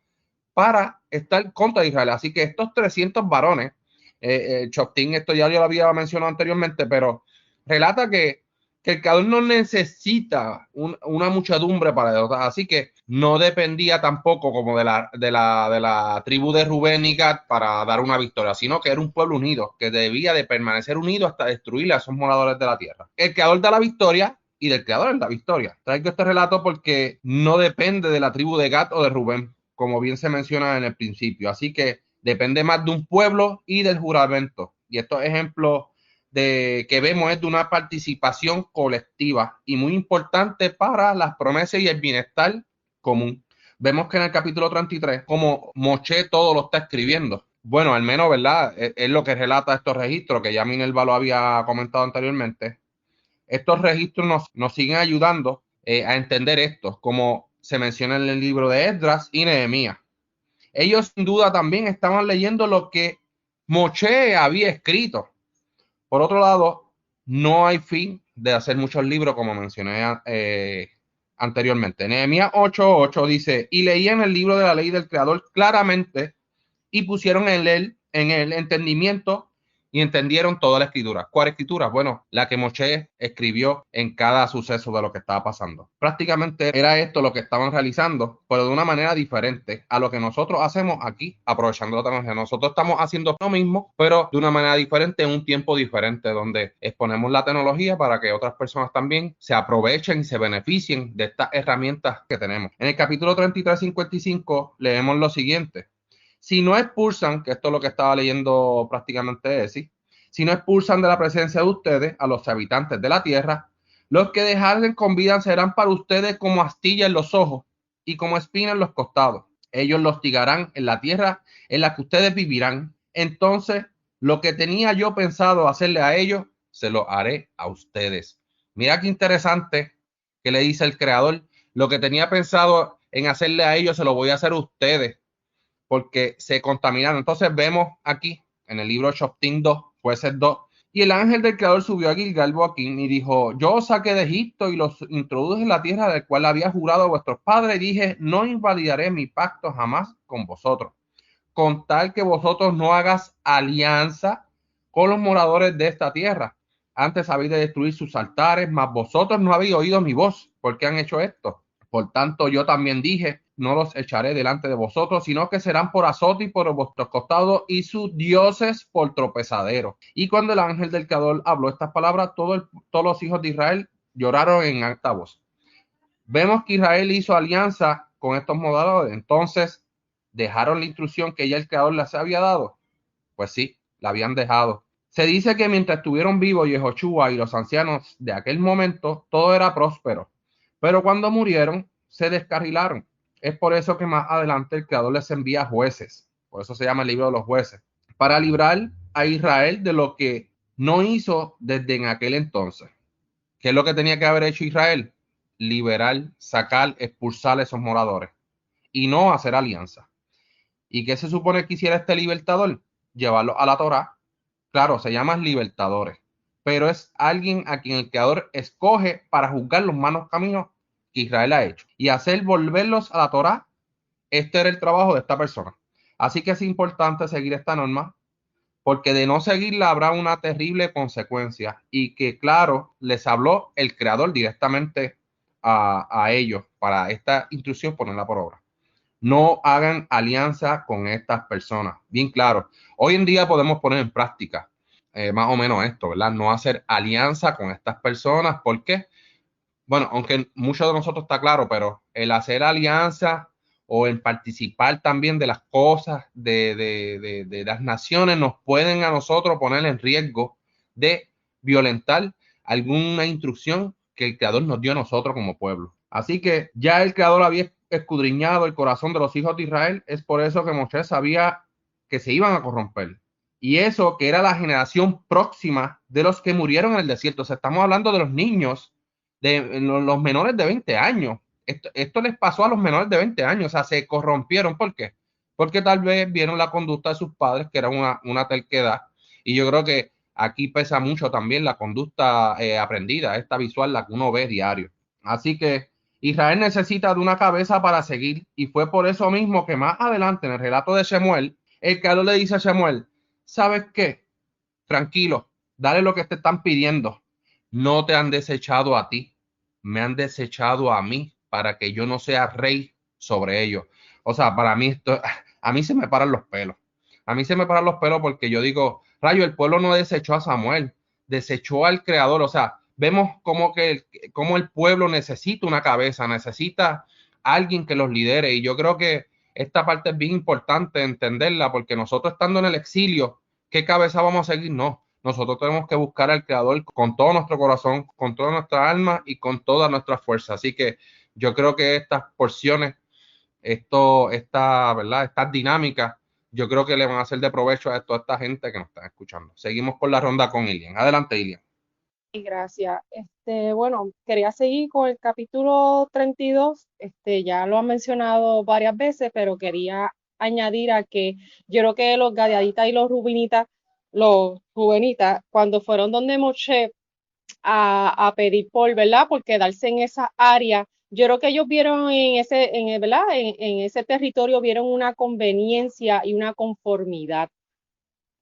para estar contra Israel. Así que estos 300 varones, Shoftim, esto ya yo lo había mencionado anteriormente, pero relata que el Creador no necesita una muchedumbre para derrotar. Así que no dependía tampoco como de la tribu de Rubén y Gad para dar una victoria, sino que era un pueblo unido, que debía de permanecer unido hasta destruir a esos moradores de la tierra. El Creador da la victoria y del Creador es la victoria. Traigo este relato porque no depende de la tribu de Gad o de Rubén, como bien se menciona en el principio. Así que depende más de un pueblo y del juramento. Y estos ejemplos que vemos es de una participación colectiva y muy importante para las promesas y el bienestar común. Vemos que en el capítulo 33, como Moshe todo lo está escribiendo. Bueno, al menos, ¿verdad? Es lo que relata estos registros, que ya Minerva lo había comentado anteriormente. Estos registros nos siguen ayudando a entender esto, como se menciona en el libro de Esdras y Nehemías. Ellos sin duda también estaban leyendo lo que Moshe había escrito. Por otro lado, no hay fin de hacer muchos libros, como mencioné anteriormente. Nehemías 8:8 dice: y leían el libro de la ley del Creador claramente y pusieron en él entendimiento y entendieron toda la escritura. ¿Cuál escritura? Bueno, la que Moshe escribió en cada suceso de lo que estaba pasando. Prácticamente era esto lo que estaban realizando, pero de una manera diferente a lo que nosotros hacemos aquí, aprovechando la tecnología. Nosotros estamos haciendo lo mismo, pero de una manera diferente, en un tiempo diferente, donde exponemos la tecnología para que otras personas también se aprovechen y se beneficien de estas herramientas que tenemos. En el capítulo 33-55 leemos lo siguiente. Si no expulsan, que esto es lo que estaba leyendo prácticamente Esi, si no expulsan de la presencia de ustedes a los habitantes de la tierra, los que dejaren con vida serán para ustedes como astilla en los ojos y como espina en los costados. Ellos los hostigarán en la tierra en la que ustedes vivirán. Entonces, lo que tenía yo pensado hacerle a ellos, se lo haré a ustedes. Mira qué interesante que le dice el Creador. Lo que tenía pensado en hacerle a ellos, se lo voy a hacer a ustedes, porque se contaminaron. Entonces vemos aquí en el libro Shoftim 2, jueces 2, y el ángel del Creador subió a Gilgal Boaquín y dijo, yo os saqué de Egipto y los introduje en la tierra del cual había jurado a vuestros padres, y dije, no invalidaré mi pacto jamás con vosotros, con tal que vosotros no hagas alianza con los moradores de esta tierra. Antes habéis de destruir sus altares, mas vosotros no habéis oído mi voz. ¿Por qué han hecho esto? Por tanto, yo también dije, no los echaré delante de vosotros, sino que serán por azote y por vuestros costados y sus dioses por tropezadero. Y cuando el ángel del Creador habló estas palabras, todos los hijos de Israel lloraron en alta voz. Vemos que Israel hizo alianza con estos moradores. Entonces, ¿dejaron la instrucción que ya el Creador les había dado? Pues sí, la habían dejado. Se dice que mientras estuvieron vivos Yehoshua y los ancianos de aquel momento, todo era próspero. Pero cuando murieron, se descarrilaron. Es por eso que más adelante el Creador les envía jueces. Por eso se llama el libro de los jueces. Para librar a Israel de lo que no hizo desde en aquel entonces. ¿Qué es lo que tenía que haber hecho Israel? Liberar, sacar, expulsar a esos moradores. Y no hacer alianza. ¿Y qué se supone que hiciera este libertador? Llevarlo a la Torá. Claro, se llaman libertadores, pero es alguien a quien el Creador escoge para juzgar los malos caminos que Israel ha hecho y hacer volverlos a la Torá. Este era el trabajo de esta persona. Así que es importante seguir esta norma, porque de no seguirla habrá una terrible consecuencia, y que, claro, les habló el Creador directamente a ellos para esta instrucción ponerla por obra. No hagan alianza con estas personas. Bien claro. Hoy en día podemos poner en práctica más o menos esto, ¿verdad? No hacer alianza con estas personas. ¿Por qué? Bueno, aunque muchos de nosotros está claro, pero el hacer alianza o en participar también de las cosas de las naciones nos pueden a nosotros poner en riesgo de violentar alguna instrucción que el Creador nos dio a nosotros como pueblo. Así que ya el Creador había escudriñado el corazón de los hijos de Israel. Es por eso que Moshe sabía que se iban a corromper. Y eso que era la generación próxima de los que murieron en el desierto. O sea, estamos hablando de los niños, de los menores de 20 años. Esto les pasó a los menores de 20 años. O sea, se corrompieron. ¿Por qué? Porque tal vez vieron la conducta de sus padres, que era una terquedad. Y yo creo que aquí pesa mucho también la conducta aprendida, esta visual, la que uno ve diario. Así que Israel necesita de una cabeza para seguir, y fue por eso mismo que más adelante en el relato de Shemuel, el Creador le dice a Shemuel, ¿sabes qué? Tranquilo, dale lo que te están pidiendo. No te han desechado a ti, me han desechado a mí para que yo no sea rey sobre ellos. O sea, para mí esto, a mí se me paran los pelos. A mí se me paran los pelos porque yo digo, rayo, el pueblo no desechó a Samuel, desechó al Creador. O sea, vemos como el pueblo necesita una cabeza, necesita alguien que los lidere. Y yo creo que esta parte es bien importante entenderla, porque nosotros estando en el exilio, ¿qué cabeza vamos a seguir? No. Nosotros tenemos que buscar al Creador con todo nuestro corazón, con toda nuestra alma y con toda nuestra fuerza. Así que yo creo que estas porciones, ¿verdad? Estas dinámicas, yo creo que le van a hacer de provecho a toda esta gente que nos está escuchando. Seguimos con la ronda con Ilian. Adelante, Ilian. Y gracias. Bueno, quería seguir con el capítulo 32. Ya lo han mencionado varias veces, pero quería añadir a que yo creo que los gadiaditas y los rubenitas, cuando fueron donde Moshe a pedir por, ¿verdad? Por quedarse en esa área, yo creo que ellos vieron ¿verdad? En ese territorio vieron una conveniencia y una conformidad.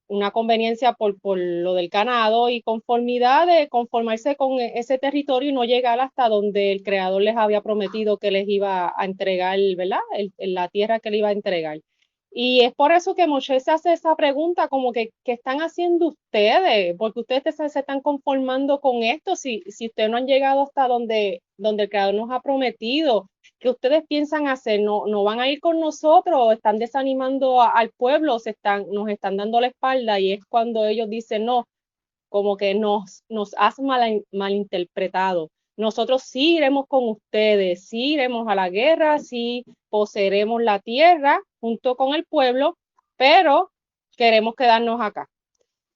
una conveniencia por lo del ganado y conformidad de conformarse con ese territorio y no llegar hasta donde el Creador les había prometido que les iba a entregar, ¿verdad? La tierra que le iba a entregar. Y es por eso que Moshe se hace esa pregunta, como que, ¿qué están haciendo ustedes? Porque ustedes se están conformando con esto, si ustedes no han llegado hasta donde el Creador nos ha prometido. ¿Qué ustedes piensan hacer? ¿No van a ir con nosotros? ¿Están desanimando al pueblo? Nos están dando la espalda y es cuando ellos dicen, no, como que nos has malinterpretado. Nosotros sí iremos con ustedes, sí iremos a la guerra, sí poseeremos la tierra junto con el pueblo, pero queremos quedarnos acá.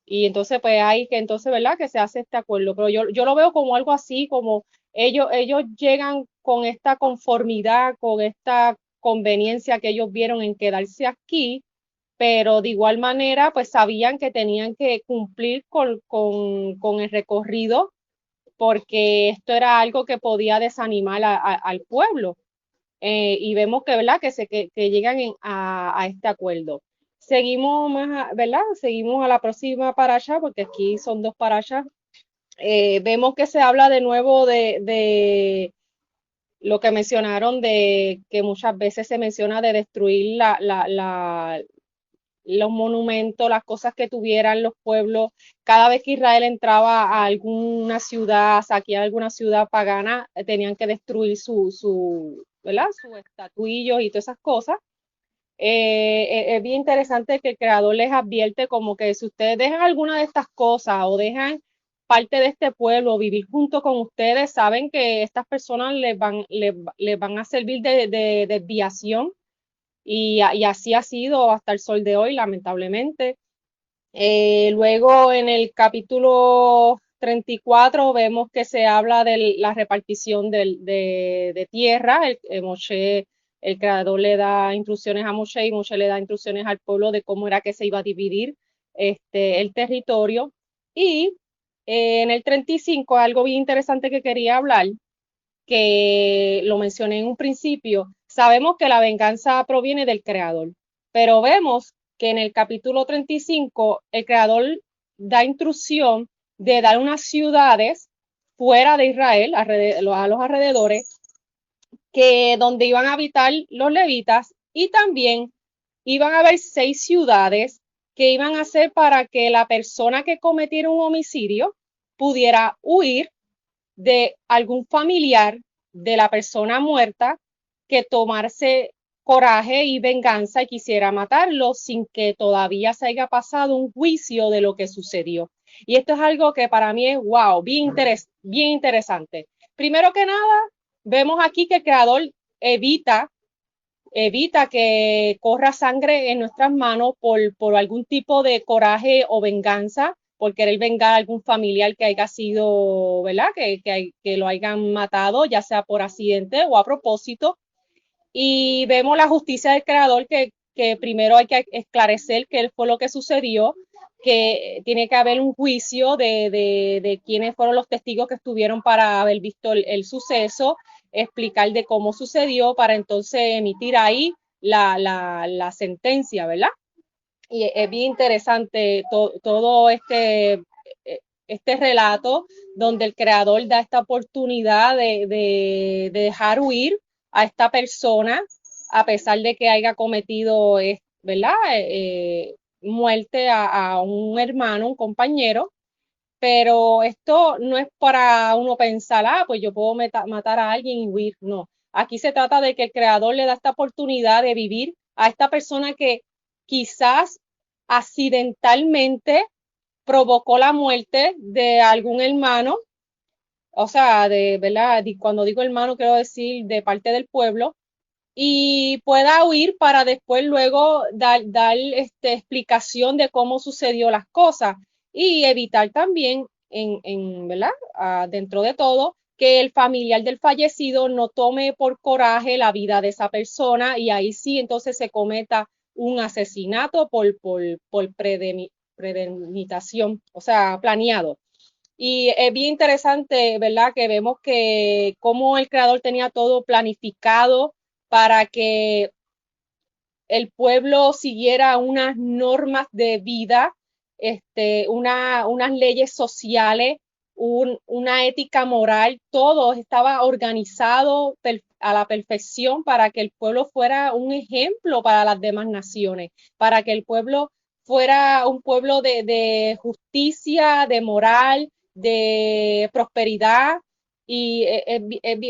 Y entonces, pues hay que, entonces, ¿verdad? Que se hace este acuerdo. Pero yo lo veo como algo así, como ellos llegan con esta conformidad, con esta conveniencia que ellos vieron en quedarse aquí, pero de igual manera, pues sabían que tenían que cumplir con el recorrido, porque esto era algo que podía desanimar al pueblo. Y vemos que, ¿verdad? Que llegan a este acuerdo. Seguimos más, ¿verdad? Seguimos a la próxima parasha, porque aquí son dos parashas. Vemos que se habla de nuevo de lo que mencionaron, de que muchas veces se menciona de destruir los monumentos, las cosas que tuvieran los pueblos. Cada vez que Israel entraba a alguna ciudad, saqueaba alguna ciudad pagana, tenían que destruir ¿verdad? Sus estatuillos y todas esas cosas. Es bien interesante que el creador les advierte como que si ustedes dejan alguna de estas cosas o dejan parte de este pueblo vivir junto con ustedes, saben que estas personas les van a servir de desviación y así ha sido hasta el sol de hoy, lamentablemente. Luego en el capítulo 34 vemos que se habla de la repartición de tierra. Moshe, el creador le da instrucciones a Moshe y Moshe le da instrucciones al pueblo de cómo era que se iba a dividir el territorio. Y en el 35, algo bien interesante que quería hablar, que lo mencioné en un principio, sabemos que la venganza proviene del creador, pero vemos que en el capítulo 35 el creador da instrucción de dar unas ciudades fuera de Israel, a los alrededores, que donde iban a habitar los levitas y también iban a haber 6 ciudades que iban a ser para que la persona que cometiera un homicidio pudiera huir de algún familiar de la persona muerta que tomarse coraje y venganza y quisiera matarlo sin que todavía se haya pasado un juicio de lo que sucedió. Y esto es algo que para mí es wow, bien interesante. Primero que nada, vemos aquí que el creador evita que corra sangre en nuestras manos por algún tipo de coraje o venganza, por querer vengar a algún familiar que haya sido, ¿verdad? Que lo hayan matado, ya sea por accidente o a propósito. Y vemos la justicia del creador que primero hay que esclarecer qué fue lo que sucedió, que tiene que haber un juicio de quiénes fueron los testigos que estuvieron para haber visto el suceso, explicar de cómo sucedió para entonces emitir ahí la sentencia, ¿verdad? Y es bien interesante todo este relato donde el creador da esta oportunidad de dejar huir a esta persona a pesar de que haya cometido, ¿verdad? Muerte a un hermano, un compañero, pero esto no es para uno pensar, pues yo puedo matar a alguien y huir, no. Aquí se trata de que el creador le da esta oportunidad de vivir a esta persona que quizás accidentalmente provocó la muerte de algún hermano, o sea, ¿verdad? Cuando digo hermano quiero decir de parte del pueblo, y pueda huir para después luego dar explicación de cómo sucedió las cosas y evitar también, ¿verdad? Dentro de todo, que el familiar del fallecido no tome por coraje la vida de esa persona y ahí sí entonces se cometa un asesinato por premeditación, o sea, planeado. Y es bien interesante, ¿verdad? Que vemos que cómo el creador tenía todo planificado para que el pueblo siguiera unas normas de vida unas leyes sociales, una ética moral, todo estaba organizado a la perfección para que el pueblo fuera un ejemplo para las demás naciones, para que el pueblo fuera un pueblo de justicia, de moral, de prosperidad, y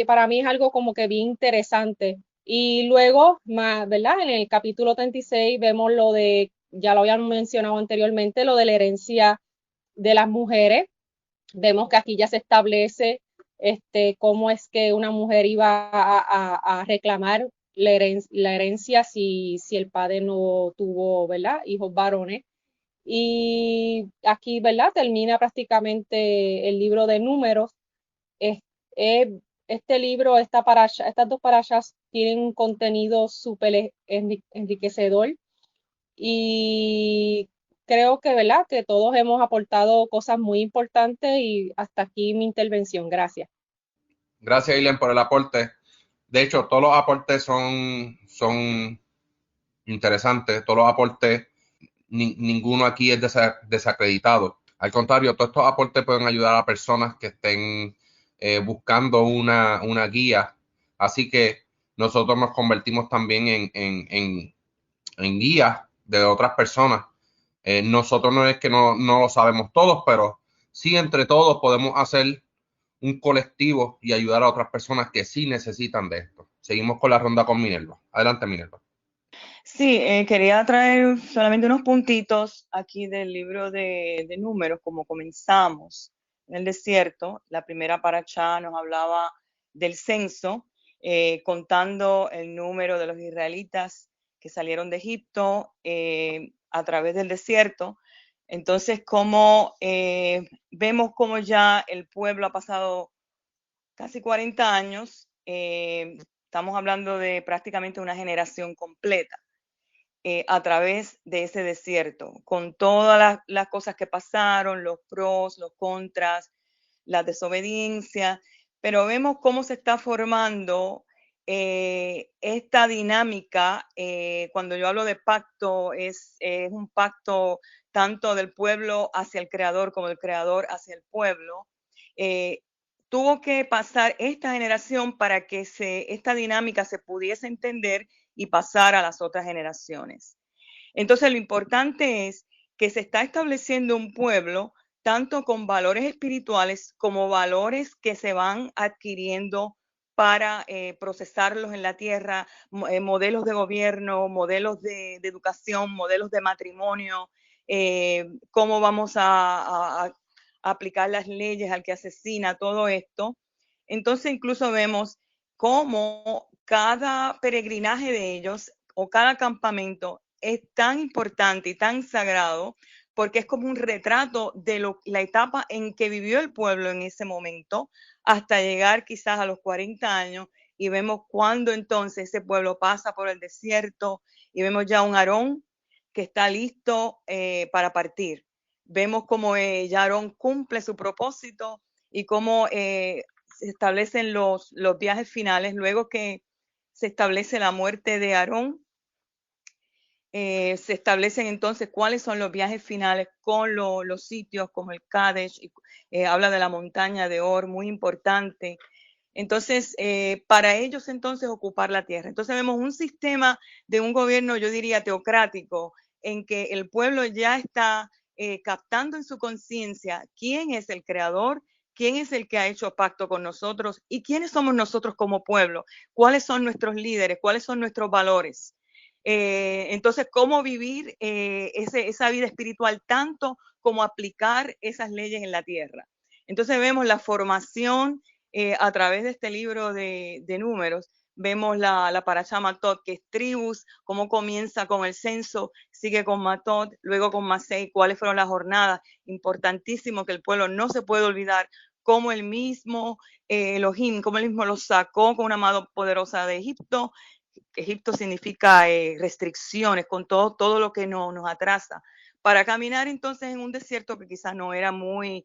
para mí es algo como que bien interesante. Y luego, más, ¿verdad? En el capítulo 36 vemos lo de, ya lo habían mencionado anteriormente, lo de la herencia de las mujeres. Vemos que aquí ya se establece cómo es que una mujer iba a reclamar la herencia si el padre no tuvo, ¿verdad?, hijos varones. Y aquí, ¿verdad?, termina prácticamente el libro de Números. Es- es- este libro, estas dos parashas tienen un contenido súper enriquecedor, y creo que, ¿verdad?, que todos hemos aportado cosas muy importantes, y hasta aquí mi intervención. Gracias. Gracias, Ilen, por el aporte. De hecho, todos los aportes son interesantes, todos los aportes, ninguno aquí es desacreditado. Al contrario, todos estos aportes pueden ayudar a personas que estén buscando una guía. Así que nosotros nos convertimos también en guías de otras personas. Nosotros no es que no lo sabemos todos, pero sí entre todos podemos hacer un colectivo y ayudar a otras personas que sí necesitan de esto. Seguimos con la ronda con Minerva. Adelante, Minerva. Sí, quería traer solamente unos puntitos aquí del libro de Números, como comenzamos en el desierto. La primera parashá nos hablaba del censo, contando el número de los israelitas que salieron de Egipto a través del desierto. Entonces, como vemos cómo ya el pueblo ha pasado casi 40 años, estamos hablando de prácticamente una generación completa. A través de ese desierto, con todas las cosas que pasaron, los pros, los contras, la desobediencia, pero vemos cómo se está formando esta dinámica. Cuando yo hablo de pacto, es un pacto tanto del pueblo hacia el creador como del creador hacia el pueblo. Tuvo que pasar esta generación para que esta dinámica se pudiese entender y pasar a las otras generaciones. Entonces, lo importante es que se está estableciendo un pueblo tanto con valores espirituales como valores que se van adquiriendo para procesarlos en la tierra, modelos de gobierno, modelos de educación, modelos de matrimonio, cómo vamos a aplicar las leyes al que asesina, todo esto. Entonces, incluso vemos cómo cada peregrinaje de ellos o cada campamento es tan importante y tan sagrado, porque es como un retrato de la etapa en que vivió el pueblo en ese momento, hasta llegar quizás a los 40 años, y vemos cuando entonces ese pueblo pasa por el desierto y vemos ya un Aarón que está listo para partir. Vemos cómo ya Aarón cumple su propósito y cómo se establecen los viajes finales luego que se establece la muerte de Aarón. Se establecen entonces cuáles son los viajes finales con los sitios como el Kadesh, habla de la montaña de Or, muy importante. Entonces, para ellos entonces ocupar la tierra. Entonces vemos un sistema de un gobierno, yo diría, teocrático, en que el pueblo ya está captando en su conciencia quién es el creador, quién es el que ha hecho pacto con nosotros y quiénes somos nosotros como pueblo, cuáles son nuestros líderes, cuáles son nuestros valores. Entonces, cómo vivir esa vida espiritual tanto como aplicar esas leyes en la tierra. Entonces vemos la formación a través de este libro de Números. Vemos la parashá Matot, que es tribus, cómo comienza con el censo, sigue con Matot, luego con Masei, cuáles fueron las jornadas. Importantísimo que el pueblo no se puede olvidar cómo el mismo Elohim, cómo él mismo los sacó con una mano poderosa de Egipto. Egipto significa restricciones, con todo lo que nos atrasa, para caminar entonces en un desierto que quizás no era muy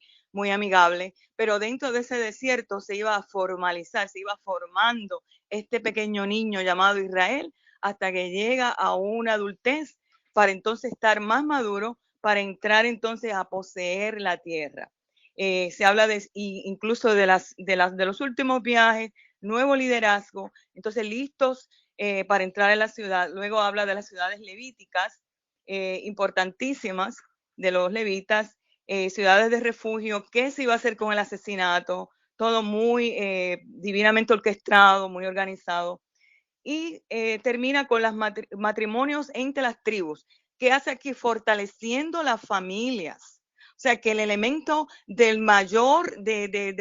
amigable, pero dentro de ese desierto se iba a formalizar, se iba formando este pequeño niño llamado Israel hasta que llega a una adultez para entonces estar más maduro para entrar entonces a poseer la tierra. Se habla incluso de los últimos viajes, nuevo liderazgo, entonces listos para entrar en la ciudad. Luego habla de las ciudades levíticas, importantísimas de los levitas, ciudades de refugio, qué se iba a hacer con el asesinato, todo muy divinamente orquestado, muy organizado. Y termina con los matrimonios entre las tribus. ¿Qué hace aquí? Fortaleciendo las familias. O sea, que el elemento del mayor de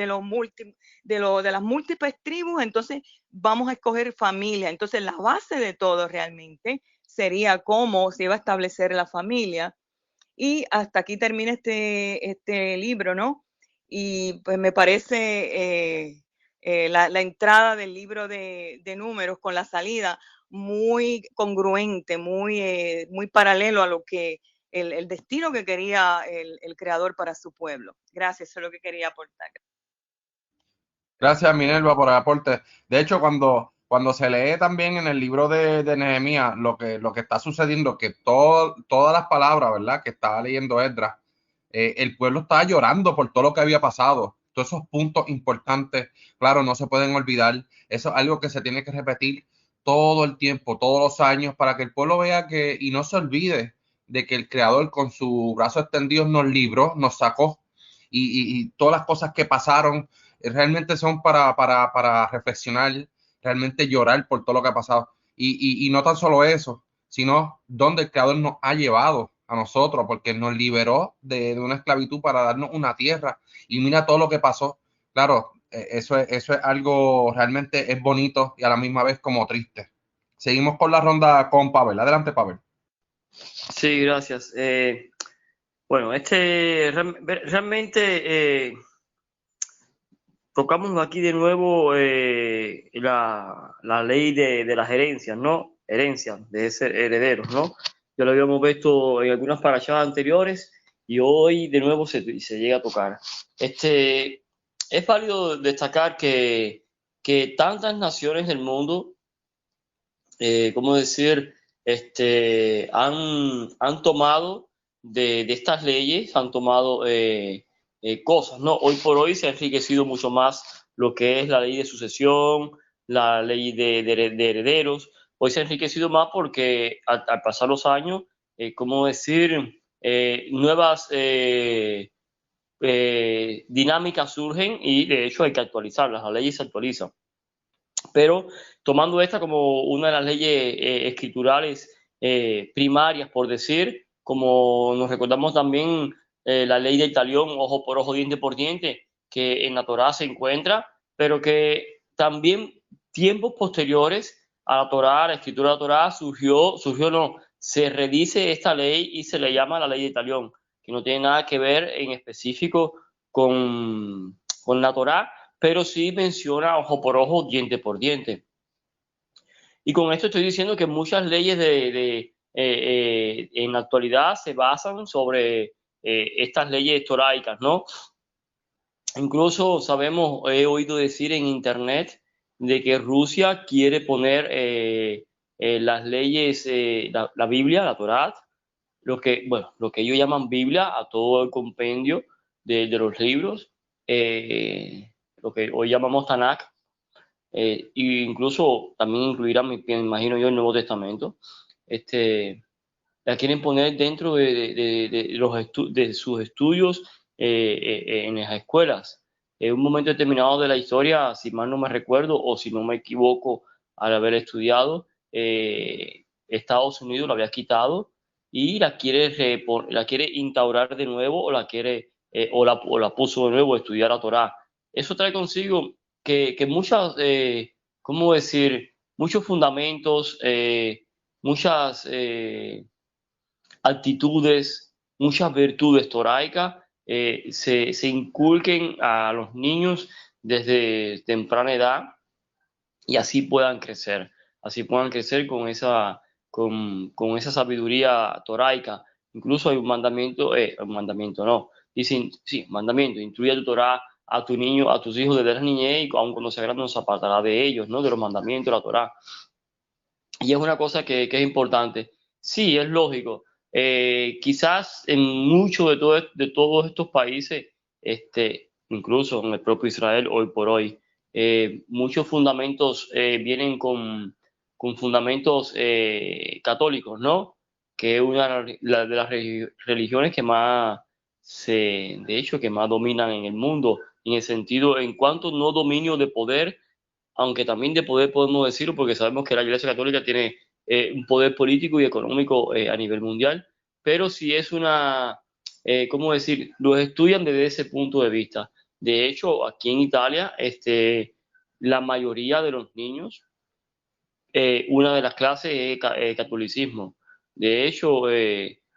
las múltiples tribus, entonces vamos a escoger familia. Entonces, la base de todo realmente sería cómo se iba a establecer la familia. Y hasta aquí termina este libro, ¿no? Y pues me parece la entrada del libro de Números con la salida muy congruente, muy paralelo a lo que el destino que quería el creador para su pueblo. Gracias, eso es lo que quería aportar. Gracias, Minerva, por el aporte. De hecho, cuando se lee también en el libro de Nehemías lo que está sucediendo, que todas las palabras, ¿verdad?, que estaba leyendo Esdras, el pueblo estaba llorando por todo lo que había pasado. Todos esos puntos importantes, claro, no se pueden olvidar. Eso es algo que se tiene que repetir todo el tiempo, todos los años, para que el pueblo vea y no se olvide de que el Creador con su brazo extendido nos libró, nos sacó y todas las cosas que pasaron realmente son para reflexionar, realmente llorar por todo lo que ha pasado. Y no tan solo eso, sino donde el Creador nos ha llevado a nosotros, porque nos liberó de una esclavitud para darnos una tierra. Y mira todo lo que pasó. Claro, eso es algo realmente es bonito y a la misma vez como triste. Seguimos con la ronda con Pavel. Adelante, Pavel. Sí, gracias. Bueno, realmente tocamos aquí de nuevo la ley de las herencias, ¿no? Herencias, de ser herederos, ¿no? Ya lo habíamos visto en algunas parashas anteriores y hoy de nuevo se llega a tocar. Es válido destacar que tantas naciones del mundo, ¿cómo decir? Han tomado de estas leyes, han tomado cosas, ¿no? Hoy por hoy se ha enriquecido mucho más lo que es la ley de sucesión, la ley de herederos. Hoy se ha enriquecido más porque al pasar los años, ¿cómo decir? Nuevas dinámicas surgen y de hecho hay que actualizarlas, las leyes se actualizan. Pero tomando esta como una de las leyes escriturales primarias, por decir, como nos recordamos también la ley del talión, ojo por ojo, diente por diente, que en la Torá se encuentra, pero que también tiempos posteriores a la Torá, a la escritura de la Torá, se redice esta ley y se le llama la ley del talión, que no tiene nada que ver en específico con la Torá, pero sí menciona ojo por ojo, diente por diente. Y con esto estoy diciendo que muchas leyes en la actualidad se basan sobre estas leyes toraicas, ¿no? Incluso he oído decir en internet de que Rusia quiere poner las leyes, la Biblia, la Torá, lo que ellos llaman Biblia, a todo el compendio de los libros, lo que hoy llamamos Tanakh, e incluso también incluirá, me imagino yo, el Nuevo Testamento. La quieren poner dentro de sus estudios en las escuelas. En un momento determinado de la historia, si mal no me recuerdo o si no me equivoco al haber estudiado, Estados Unidos la había quitado y la quiere instaurar de nuevo o la puso de nuevo a estudiar la Torá. Eso trae consigo que muchas, ¿cómo decir? Muchos fundamentos, muchas actitudes, muchas virtudes toraicas se inculquen a los niños desde temprana edad y así puedan crecer con esa sabiduría toraica. Incluso hay un mandamiento no, dicen, sí, mandamiento, instruye tu Torá a tu niño, a tus hijos desde la niñez y aun cuando sea grande no se apartará de ellos, ¿no? De los mandamientos de la Torá. Y es una cosa que es importante. Sí, es lógico. Quizás en muchos de todos estos países, incluso en el propio Israel hoy por hoy, muchos fundamentos vienen con fundamentos católicos, ¿no? Que es una de las religiones que más de hecho, que más dominan en el mundo, en el sentido, en cuanto no dominio de poder, aunque también de poder podemos decirlo, porque sabemos que la Iglesia Católica tiene un poder político y económico a nivel mundial, pero sí es ¿cómo decir? Los estudian desde ese punto de vista. De hecho, aquí en Italia, la mayoría de los niños, una de las clases es catolicismo. De hecho,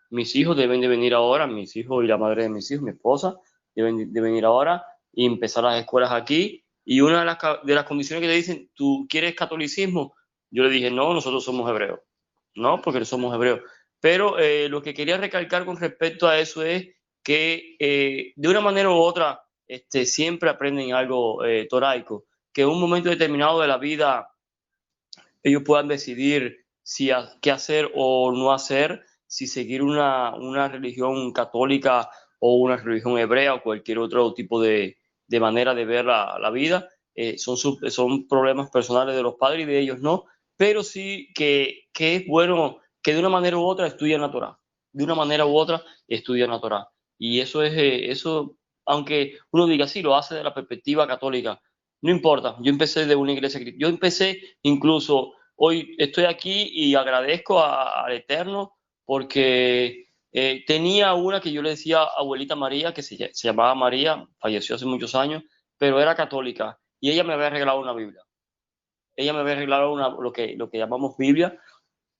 mis hijos deben de venir ahora, mis hijos y la madre de mis hijos, mi esposa, deben de venir ahora y empezar las escuelas aquí. Y una de las condiciones que te dicen, ¿tú quieres catolicismo? Yo le dije, no, nosotros somos hebreos. No, porque no somos hebreos. Pero lo que quería recalcar con respecto a eso es que de una manera u otra siempre aprenden algo toraico, que en un momento determinado de la vida ellos puedan decidir qué hacer o no hacer, si seguir una religión católica o una religión hebrea o cualquier otro tipo de manera de ver la vida. Son problemas personales de los padres y de ellos no, pero sí que es bueno que de una manera u otra estudien la Torá. De una manera u otra estudian la Torá. Y eso, aunque uno diga, sí, lo hace de la perspectiva católica, no importa. Yo empecé de una iglesia cristiana. Yo empecé incluso, hoy estoy aquí y agradezco al Eterno porque tenía una que yo le decía abuelita María, que se llamaba María, falleció hace muchos años, pero era católica y ella me había regalado una Biblia. Ella me había regalado lo que llamamos Biblia,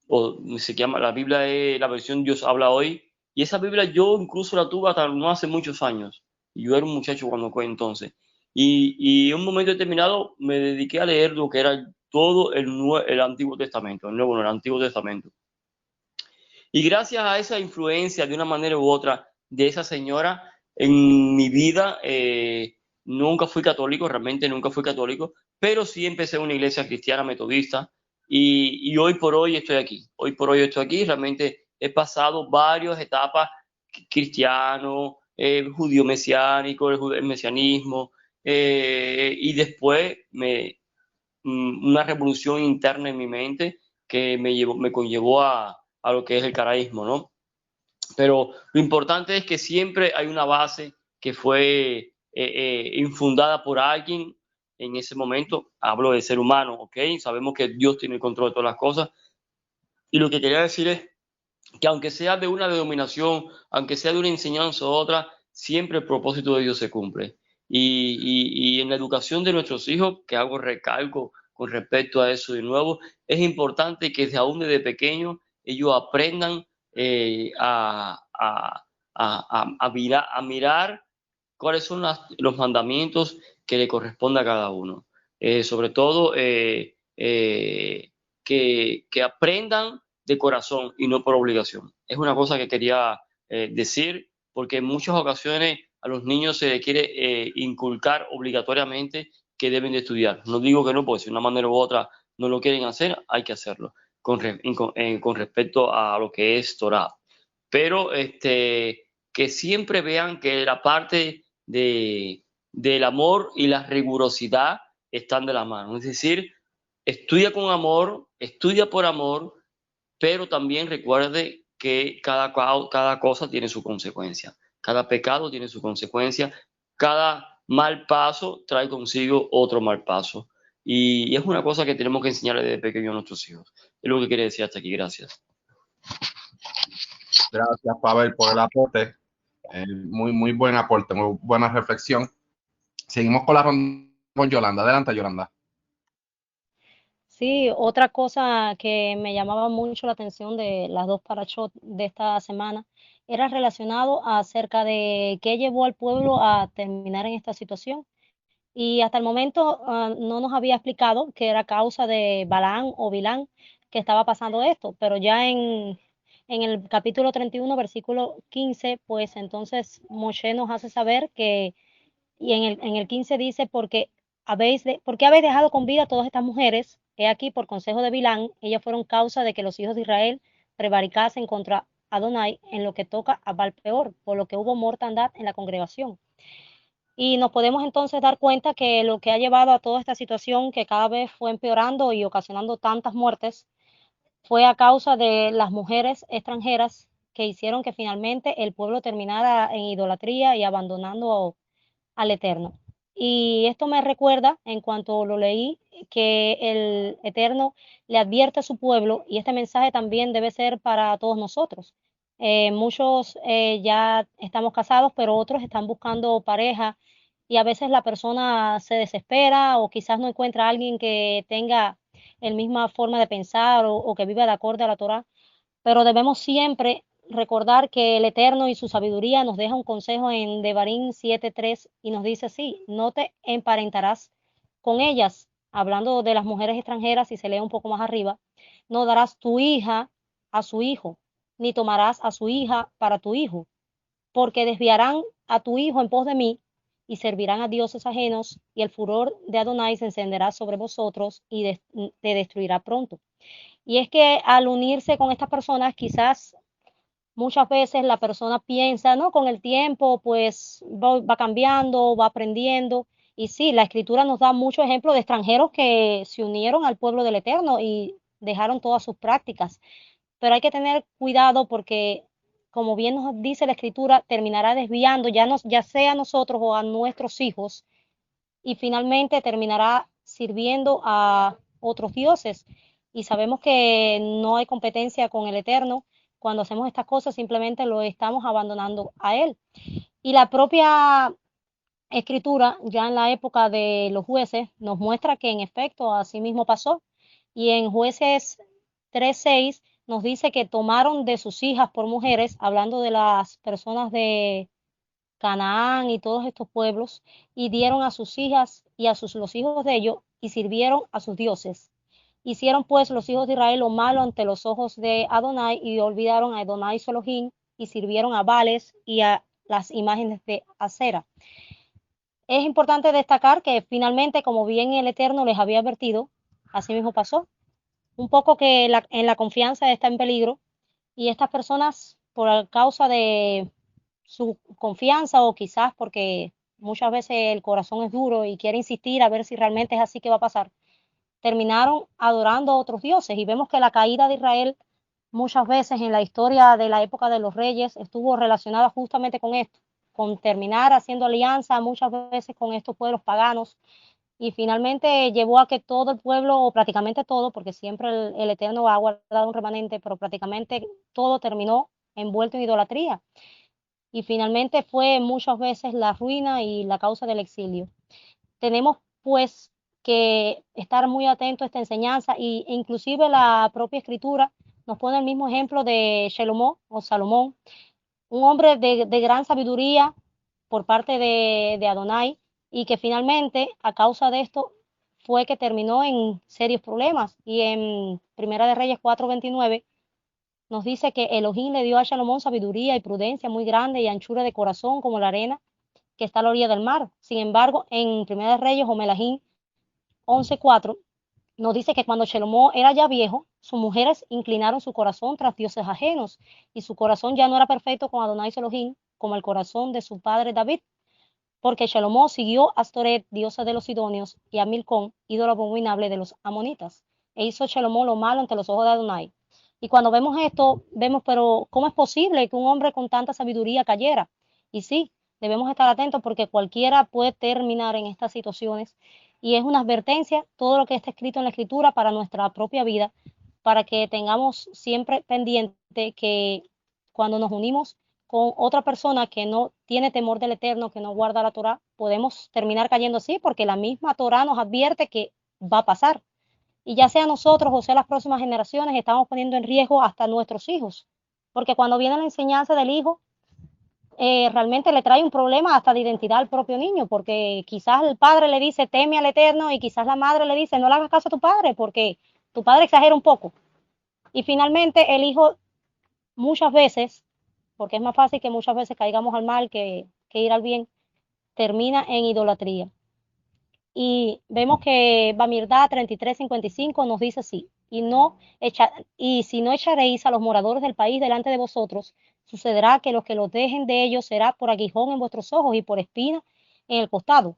o se llama, la Biblia es la versión Dios habla hoy, y esa Biblia yo incluso la tuve hasta no hace muchos años, y yo era un muchacho cuando fue entonces, y en un momento determinado me dediqué a leer lo que era todo el Antiguo Testamento, el Nuevo, no, el Antiguo Testamento, y gracias a esa influencia de una manera u otra de esa señora en mi vida, nunca fui católico, realmente nunca fui católico, pero sí empecé en una iglesia cristiana metodista y hoy por hoy estoy aquí. Hoy por hoy estoy aquí, realmente he pasado varias etapas cristiano, judío mesiánico, el mesianismo, y después una revolución interna en mi mente que me conllevó a lo que es el caraísmo, ¿no? Pero lo importante es que siempre hay una base que fue infundada por alguien en ese momento. Hablo de ser humano, ¿ok? Sabemos que Dios tiene el control de todas las cosas. Y lo que quería decir es que aunque sea de una denominación, aunque sea de una enseñanza u otra, siempre el propósito de Dios se cumple. Y en la educación de nuestros hijos, que hago recalco con respecto a eso de nuevo, es importante que desde aún desde pequeños ellos aprendan a mirar cuáles son los mandamientos que le corresponde a cada uno. Sobre todo, que aprendan de corazón y no por obligación. Es una cosa que quería decir, porque en muchas ocasiones a los niños se les quiere inculcar obligatoriamente que deben de estudiar. No digo que no, porque si de una manera u otra no lo quieren hacer, hay que hacerlo con respecto a lo que es Torah. Pero que siempre vean que la parte del amor y la rigurosidad están de la mano. Es decir, estudia con amor, estudia por amor, pero también recuerde que cada cosa tiene su consecuencia. Cada pecado tiene su consecuencia. Cada mal paso trae consigo otro mal paso. Y es una cosa que tenemos que enseñarle desde pequeño a nuestros hijos. Es lo que quería decir hasta aquí. Gracias. Gracias, Pavel, por el aporte. Muy buen aporte, muy buena reflexión. Seguimos con la ronda con Yolanda. Adelante, Yolanda. Sí, otra cosa que me llamaba mucho la atención de las dos parashot de esta semana era relacionado acerca de qué llevó al pueblo a terminar en esta situación. Y hasta el momento no nos había explicado que era causa de Balaam o Bilán que estaba pasando esto, pero ya en el capítulo 31, versículo 15, pues entonces Moshe nos hace saber que, y en el 15 dice, ¿por qué habéis dejado con vida a todas estas mujeres? He aquí, por consejo de Bilán, ellas fueron causa de que los hijos de Israel prevaricasen contra Adonai en lo que toca a Baal peor, por lo que hubo mortandad en la congregación. Y nos podemos entonces dar cuenta que lo que ha llevado a toda esta situación que cada vez fue empeorando y ocasionando tantas muertes fue a causa de las mujeres extranjeras que hicieron que finalmente el pueblo terminara en idolatría y abandonando al Eterno. Y esto me recuerda, en cuanto lo leí, que el Eterno le advierte a su pueblo, y este mensaje también debe ser para todos nosotros. Muchos ya estamos casados, pero otros están buscando pareja y a veces la persona se desespera o quizás no encuentra a alguien que tenga la misma forma de pensar o que viva de acuerdo a la Torah, pero debemos siempre recordar que el Eterno y su sabiduría nos deja un consejo en Devarim 7:3 y nos dice así: no te emparentarás con ellas, hablando de las mujeres extranjeras, y se lee un poco más arriba, no darás tu hija a su hijo, ni tomarás a su hija para tu hijo, porque desviarán a tu hijo en pos de mí y servirán a dioses ajenos, y el furor de Adonai se encenderá sobre vosotros y te destruirá pronto. Y es que al unirse con estas personas, quizás muchas veces la persona piensa, ¿no? Con el tiempo, pues va cambiando, va aprendiendo. Y sí, la escritura nos da muchos ejemplos de extranjeros que se unieron al pueblo del Eterno y dejaron todas sus prácticas. Pero hay que tener cuidado porque, como bien nos dice la escritura, terminará desviando ya sea a nosotros o a nuestros hijos, y finalmente terminará sirviendo a otros dioses. Y sabemos que no hay competencia con el Eterno. Cuando hacemos estas cosas simplemente lo estamos abandonando a Él. Y la propia escritura, ya en la época de los jueces, nos muestra que en efecto así mismo pasó. Y en Jueces 3:6 nos dice que tomaron de sus hijas por mujeres, hablando de las personas de Canaán y todos estos pueblos, y dieron a sus hijas y a los hijos de ellos, y sirvieron a sus dioses. Hicieron pues los hijos de Israel lo malo ante los ojos de Adonai, y olvidaron a Adonai su Elohim, y sirvieron a Baales y a las imágenes de Acera. Es importante destacar que finalmente, como bien el Eterno les había advertido, así mismo pasó. Un poco que en la confianza está en peligro, y estas personas, por causa de su confianza o quizás porque muchas veces el corazón es duro y quiere insistir a ver si realmente es así que va a pasar, terminaron adorando a otros dioses. Y vemos que la caída de Israel muchas veces en la historia de la época de los reyes estuvo relacionada justamente con esto, con terminar haciendo alianza muchas veces con estos pueblos paganos, y finalmente llevó a que todo el pueblo, o prácticamente todo, porque siempre el Eterno ha guardado un remanente, pero prácticamente todo terminó envuelto en idolatría. Y finalmente fue muchas veces la ruina y la causa del exilio. Tenemos pues que estar muy atentos a esta enseñanza, e inclusive la propia escritura nos pone el mismo ejemplo de Shalomón o Salomón, un hombre de gran sabiduría por parte de Adonai, y que finalmente a causa de esto fue que terminó en serios problemas. Y en Primera de Reyes 4:29 nos dice que Elohim le dio a Salomón sabiduría y prudencia muy grande y anchura de corazón como la arena que está a la orilla del mar. Sin embargo, en Primera de Reyes o Melahín 11:4 nos dice que cuando Salomón era ya viejo, sus mujeres inclinaron su corazón tras dioses ajenos, y su corazón ya no era perfecto con Adonai Elohim como el corazón de su padre David, porque Salomón siguió a Astoret, diosa de los sidonios, y a Milcón, ídolo abominable de los amonitas, e hizo Salomón lo malo ante los ojos de Adonai. Y cuando vemos esto, vemos, pero ¿cómo es posible que un hombre con tanta sabiduría cayera? Y sí, debemos estar atentos porque cualquiera puede terminar en estas situaciones, y es una advertencia todo lo que está escrito en la escritura para nuestra propia vida, para que tengamos siempre pendiente que cuando nos unimos con otra persona que no tiene temor del Eterno, que no guarda la Torá, podemos terminar cayendo así, porque la misma Torá nos advierte que va a pasar. Y ya sea nosotros o sea las próximas generaciones, estamos poniendo en riesgo hasta nuestros hijos. Porque cuando viene la enseñanza del hijo, realmente le trae un problema hasta de identidad al propio niño, porque quizás el padre le dice teme al Eterno, y quizás la madre le dice no le hagas caso a tu padre porque tu padre exagera un poco. Y finalmente el hijo muchas veces, porque es más fácil que muchas veces caigamos al mal que ir al bien, termina en idolatría. Y vemos que Bamirdá 33:55 nos dice así: y si no echaréis a los moradores del país delante de vosotros, sucederá que los que los dejen de ellos será por aguijón en vuestros ojos y por espina en el costado.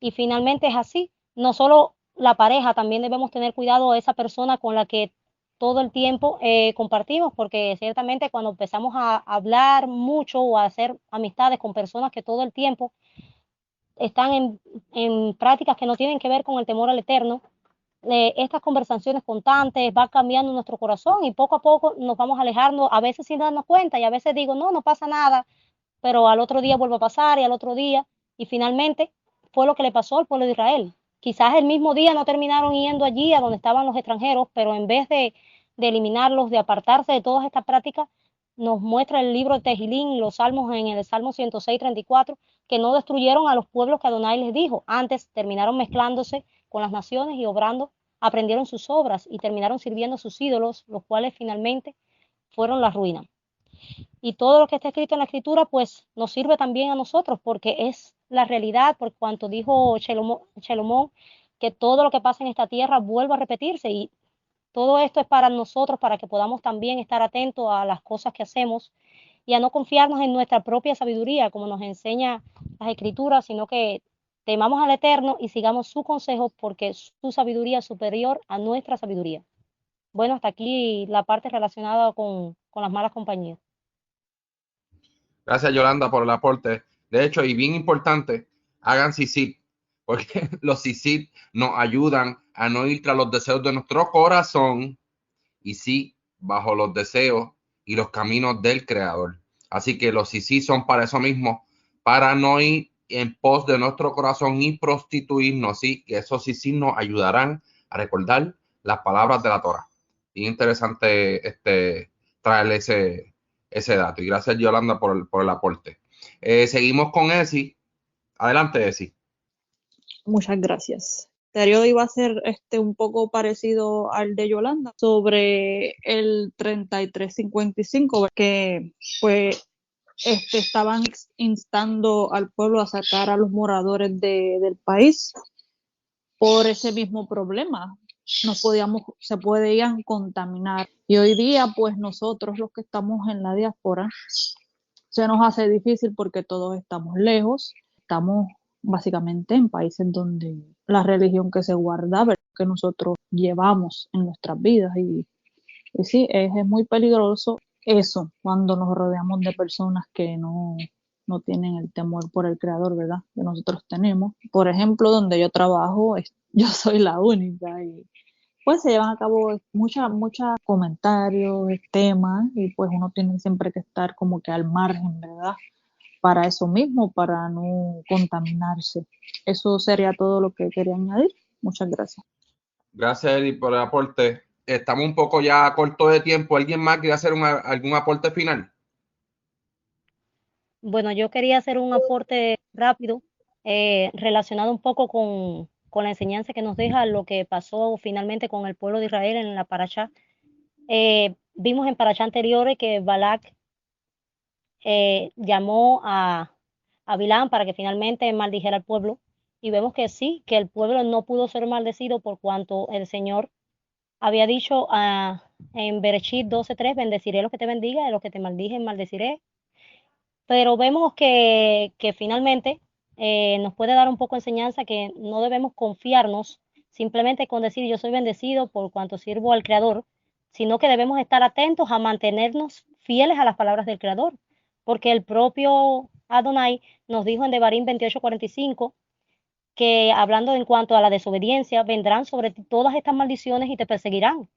Y finalmente es así. No solo la pareja, también debemos tener cuidado de esa persona con la que todo el tiempo compartimos, porque ciertamente cuando empezamos a hablar mucho o a hacer amistades con personas que todo el tiempo están en prácticas que no tienen que ver con el temor al eterno, estas conversaciones constantes van cambiando nuestro corazón y poco a poco nos vamos alejando, a veces sin darnos cuenta, y a veces digo, no, no pasa nada, pero al otro día vuelve a pasar y al otro día, y finalmente fue lo que le pasó al pueblo de Israel. Quizás el mismo día no terminaron yendo allí a donde estaban los extranjeros, pero en vez de eliminarlos, de apartarse de todas estas prácticas, nos muestra el libro de Tejilín, los salmos en el Salmo 106:34, que no destruyeron a los pueblos que Adonai les dijo, antes terminaron mezclándose con las naciones y obrando, aprendieron sus obras y terminaron sirviendo a sus ídolos, los cuales finalmente fueron la ruina. Y todo lo que está escrito en la escritura, pues nos sirve también a nosotros, porque es la realidad, por cuanto dijo Chelomón, que todo lo que pasa en esta tierra vuelve a repetirse, y todo esto es para nosotros, para que podamos también estar atentos a las cosas que hacemos y a no confiarnos en nuestra propia sabiduría, como nos enseña las escrituras, sino que temamos al Eterno y sigamos su consejo, porque su sabiduría es superior a nuestra sabiduría. Bueno, hasta aquí la parte relacionada con las malas compañías. Gracias, Yolanda, por el aporte. De hecho, y bien importante, hagan sisit, porque los sisit nos ayudan a no ir tras los deseos de nuestro corazón, y sí, bajo los deseos y los caminos del Creador. Así que los sisit son para eso mismo, para no ir en pos de nuestro corazón y prostituirnos, sí, que esos sisit nos ayudarán a recordar las palabras de la Torah. Y interesante traerle ese dato. Y gracias, Yolanda, por el aporte. Seguimos con Esi. Adelante, Esi. Muchas gracias. Darío iba a ser un poco parecido al de Yolanda sobre el 3355, que pues estaban instando al pueblo a sacar a los moradores del país por ese mismo problema. Se podían contaminar. Y hoy día, pues nosotros los que estamos en la diáspora, se nos hace difícil porque todos estamos lejos, estamos básicamente en países donde la religión que se guarda, que nosotros llevamos en nuestras vidas. Y sí, es muy peligroso eso cuando nos rodeamos de personas que no tienen el temor por el Creador, ¿verdad? Que nosotros tenemos. Por ejemplo, donde yo trabajo, yo soy la única y pues se llevan a cabo muchos comentarios, temas, y pues uno tiene siempre que estar como que al margen, ¿verdad? Para eso mismo, para no contaminarse. Eso sería todo lo que quería añadir. Muchas gracias. Gracias, Edi, por el aporte. Estamos un poco ya corto de tiempo. ¿Alguien más quiere hacer algún aporte final? Bueno, yo quería hacer un aporte rápido relacionado un poco con la enseñanza que nos deja lo que pasó finalmente con el pueblo de Israel en la parashá. Vimos en parashá anteriores que Balak llamó a Bilam para que finalmente maldijera al pueblo, y vemos que sí, que el pueblo no pudo ser maldecido por cuanto el Señor había dicho en Bereshit 12:3, bendeciré a los que te bendiga, y a los que te maldijen maldeciré. Pero vemos que finalmente nos puede dar un poco de enseñanza que no debemos confiarnos simplemente con decir yo soy bendecido por cuanto sirvo al Creador, sino que debemos estar atentos a mantenernos fieles a las palabras del Creador, porque el propio Adonai nos dijo en Devarim 28:45 que hablando en cuanto a la desobediencia, vendrán sobre ti todas estas maldiciones y te perseguirán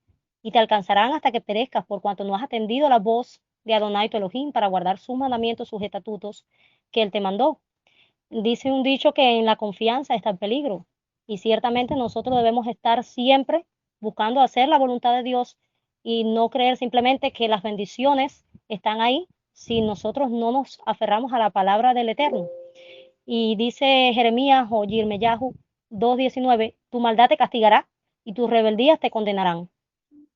y te alcanzarán hasta que perezcas, por cuanto no has atendido la voz de Adonai tu Elohim para guardar sus mandamientos, sus estatutos que él te mandó. Dice un dicho que en la confianza está el peligro, y ciertamente nosotros debemos estar siempre buscando hacer la voluntad de Dios y no creer simplemente que las bendiciones están ahí si nosotros no nos aferramos a la palabra del Eterno. Y dice Jeremías o Yirmeyahu 2:19, tu maldad te castigará y tus rebeldías te condenarán.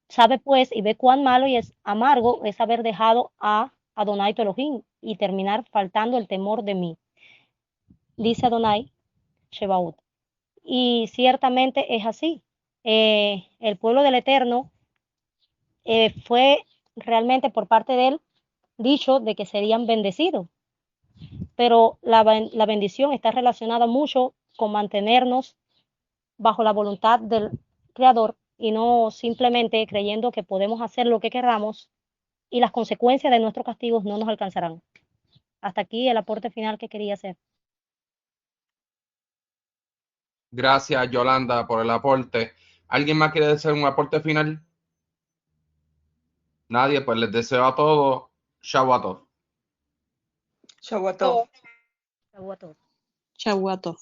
Sabe pues y ve cuán malo y es amargo es haber dejado a Adonai tu Elohim y terminar faltando el temor de mí. Dice Adonai Shebaut. Y ciertamente es así. El pueblo del Eterno fue realmente por parte de él dicho de que serían bendecidos, pero la bendición está relacionada mucho con mantenernos bajo la voluntad del Creador y no simplemente creyendo que podemos hacer lo que queramos y las consecuencias de nuestros castigos no nos alcanzarán. Hasta aquí el aporte final que quería hacer. Gracias, Yolanda, por el aporte. ¿Alguien más quiere hacer un aporte final? Nadie, pues les deseo a todos Shabbat Tov. Shavuot Tov. Chau a todos. Chaguato.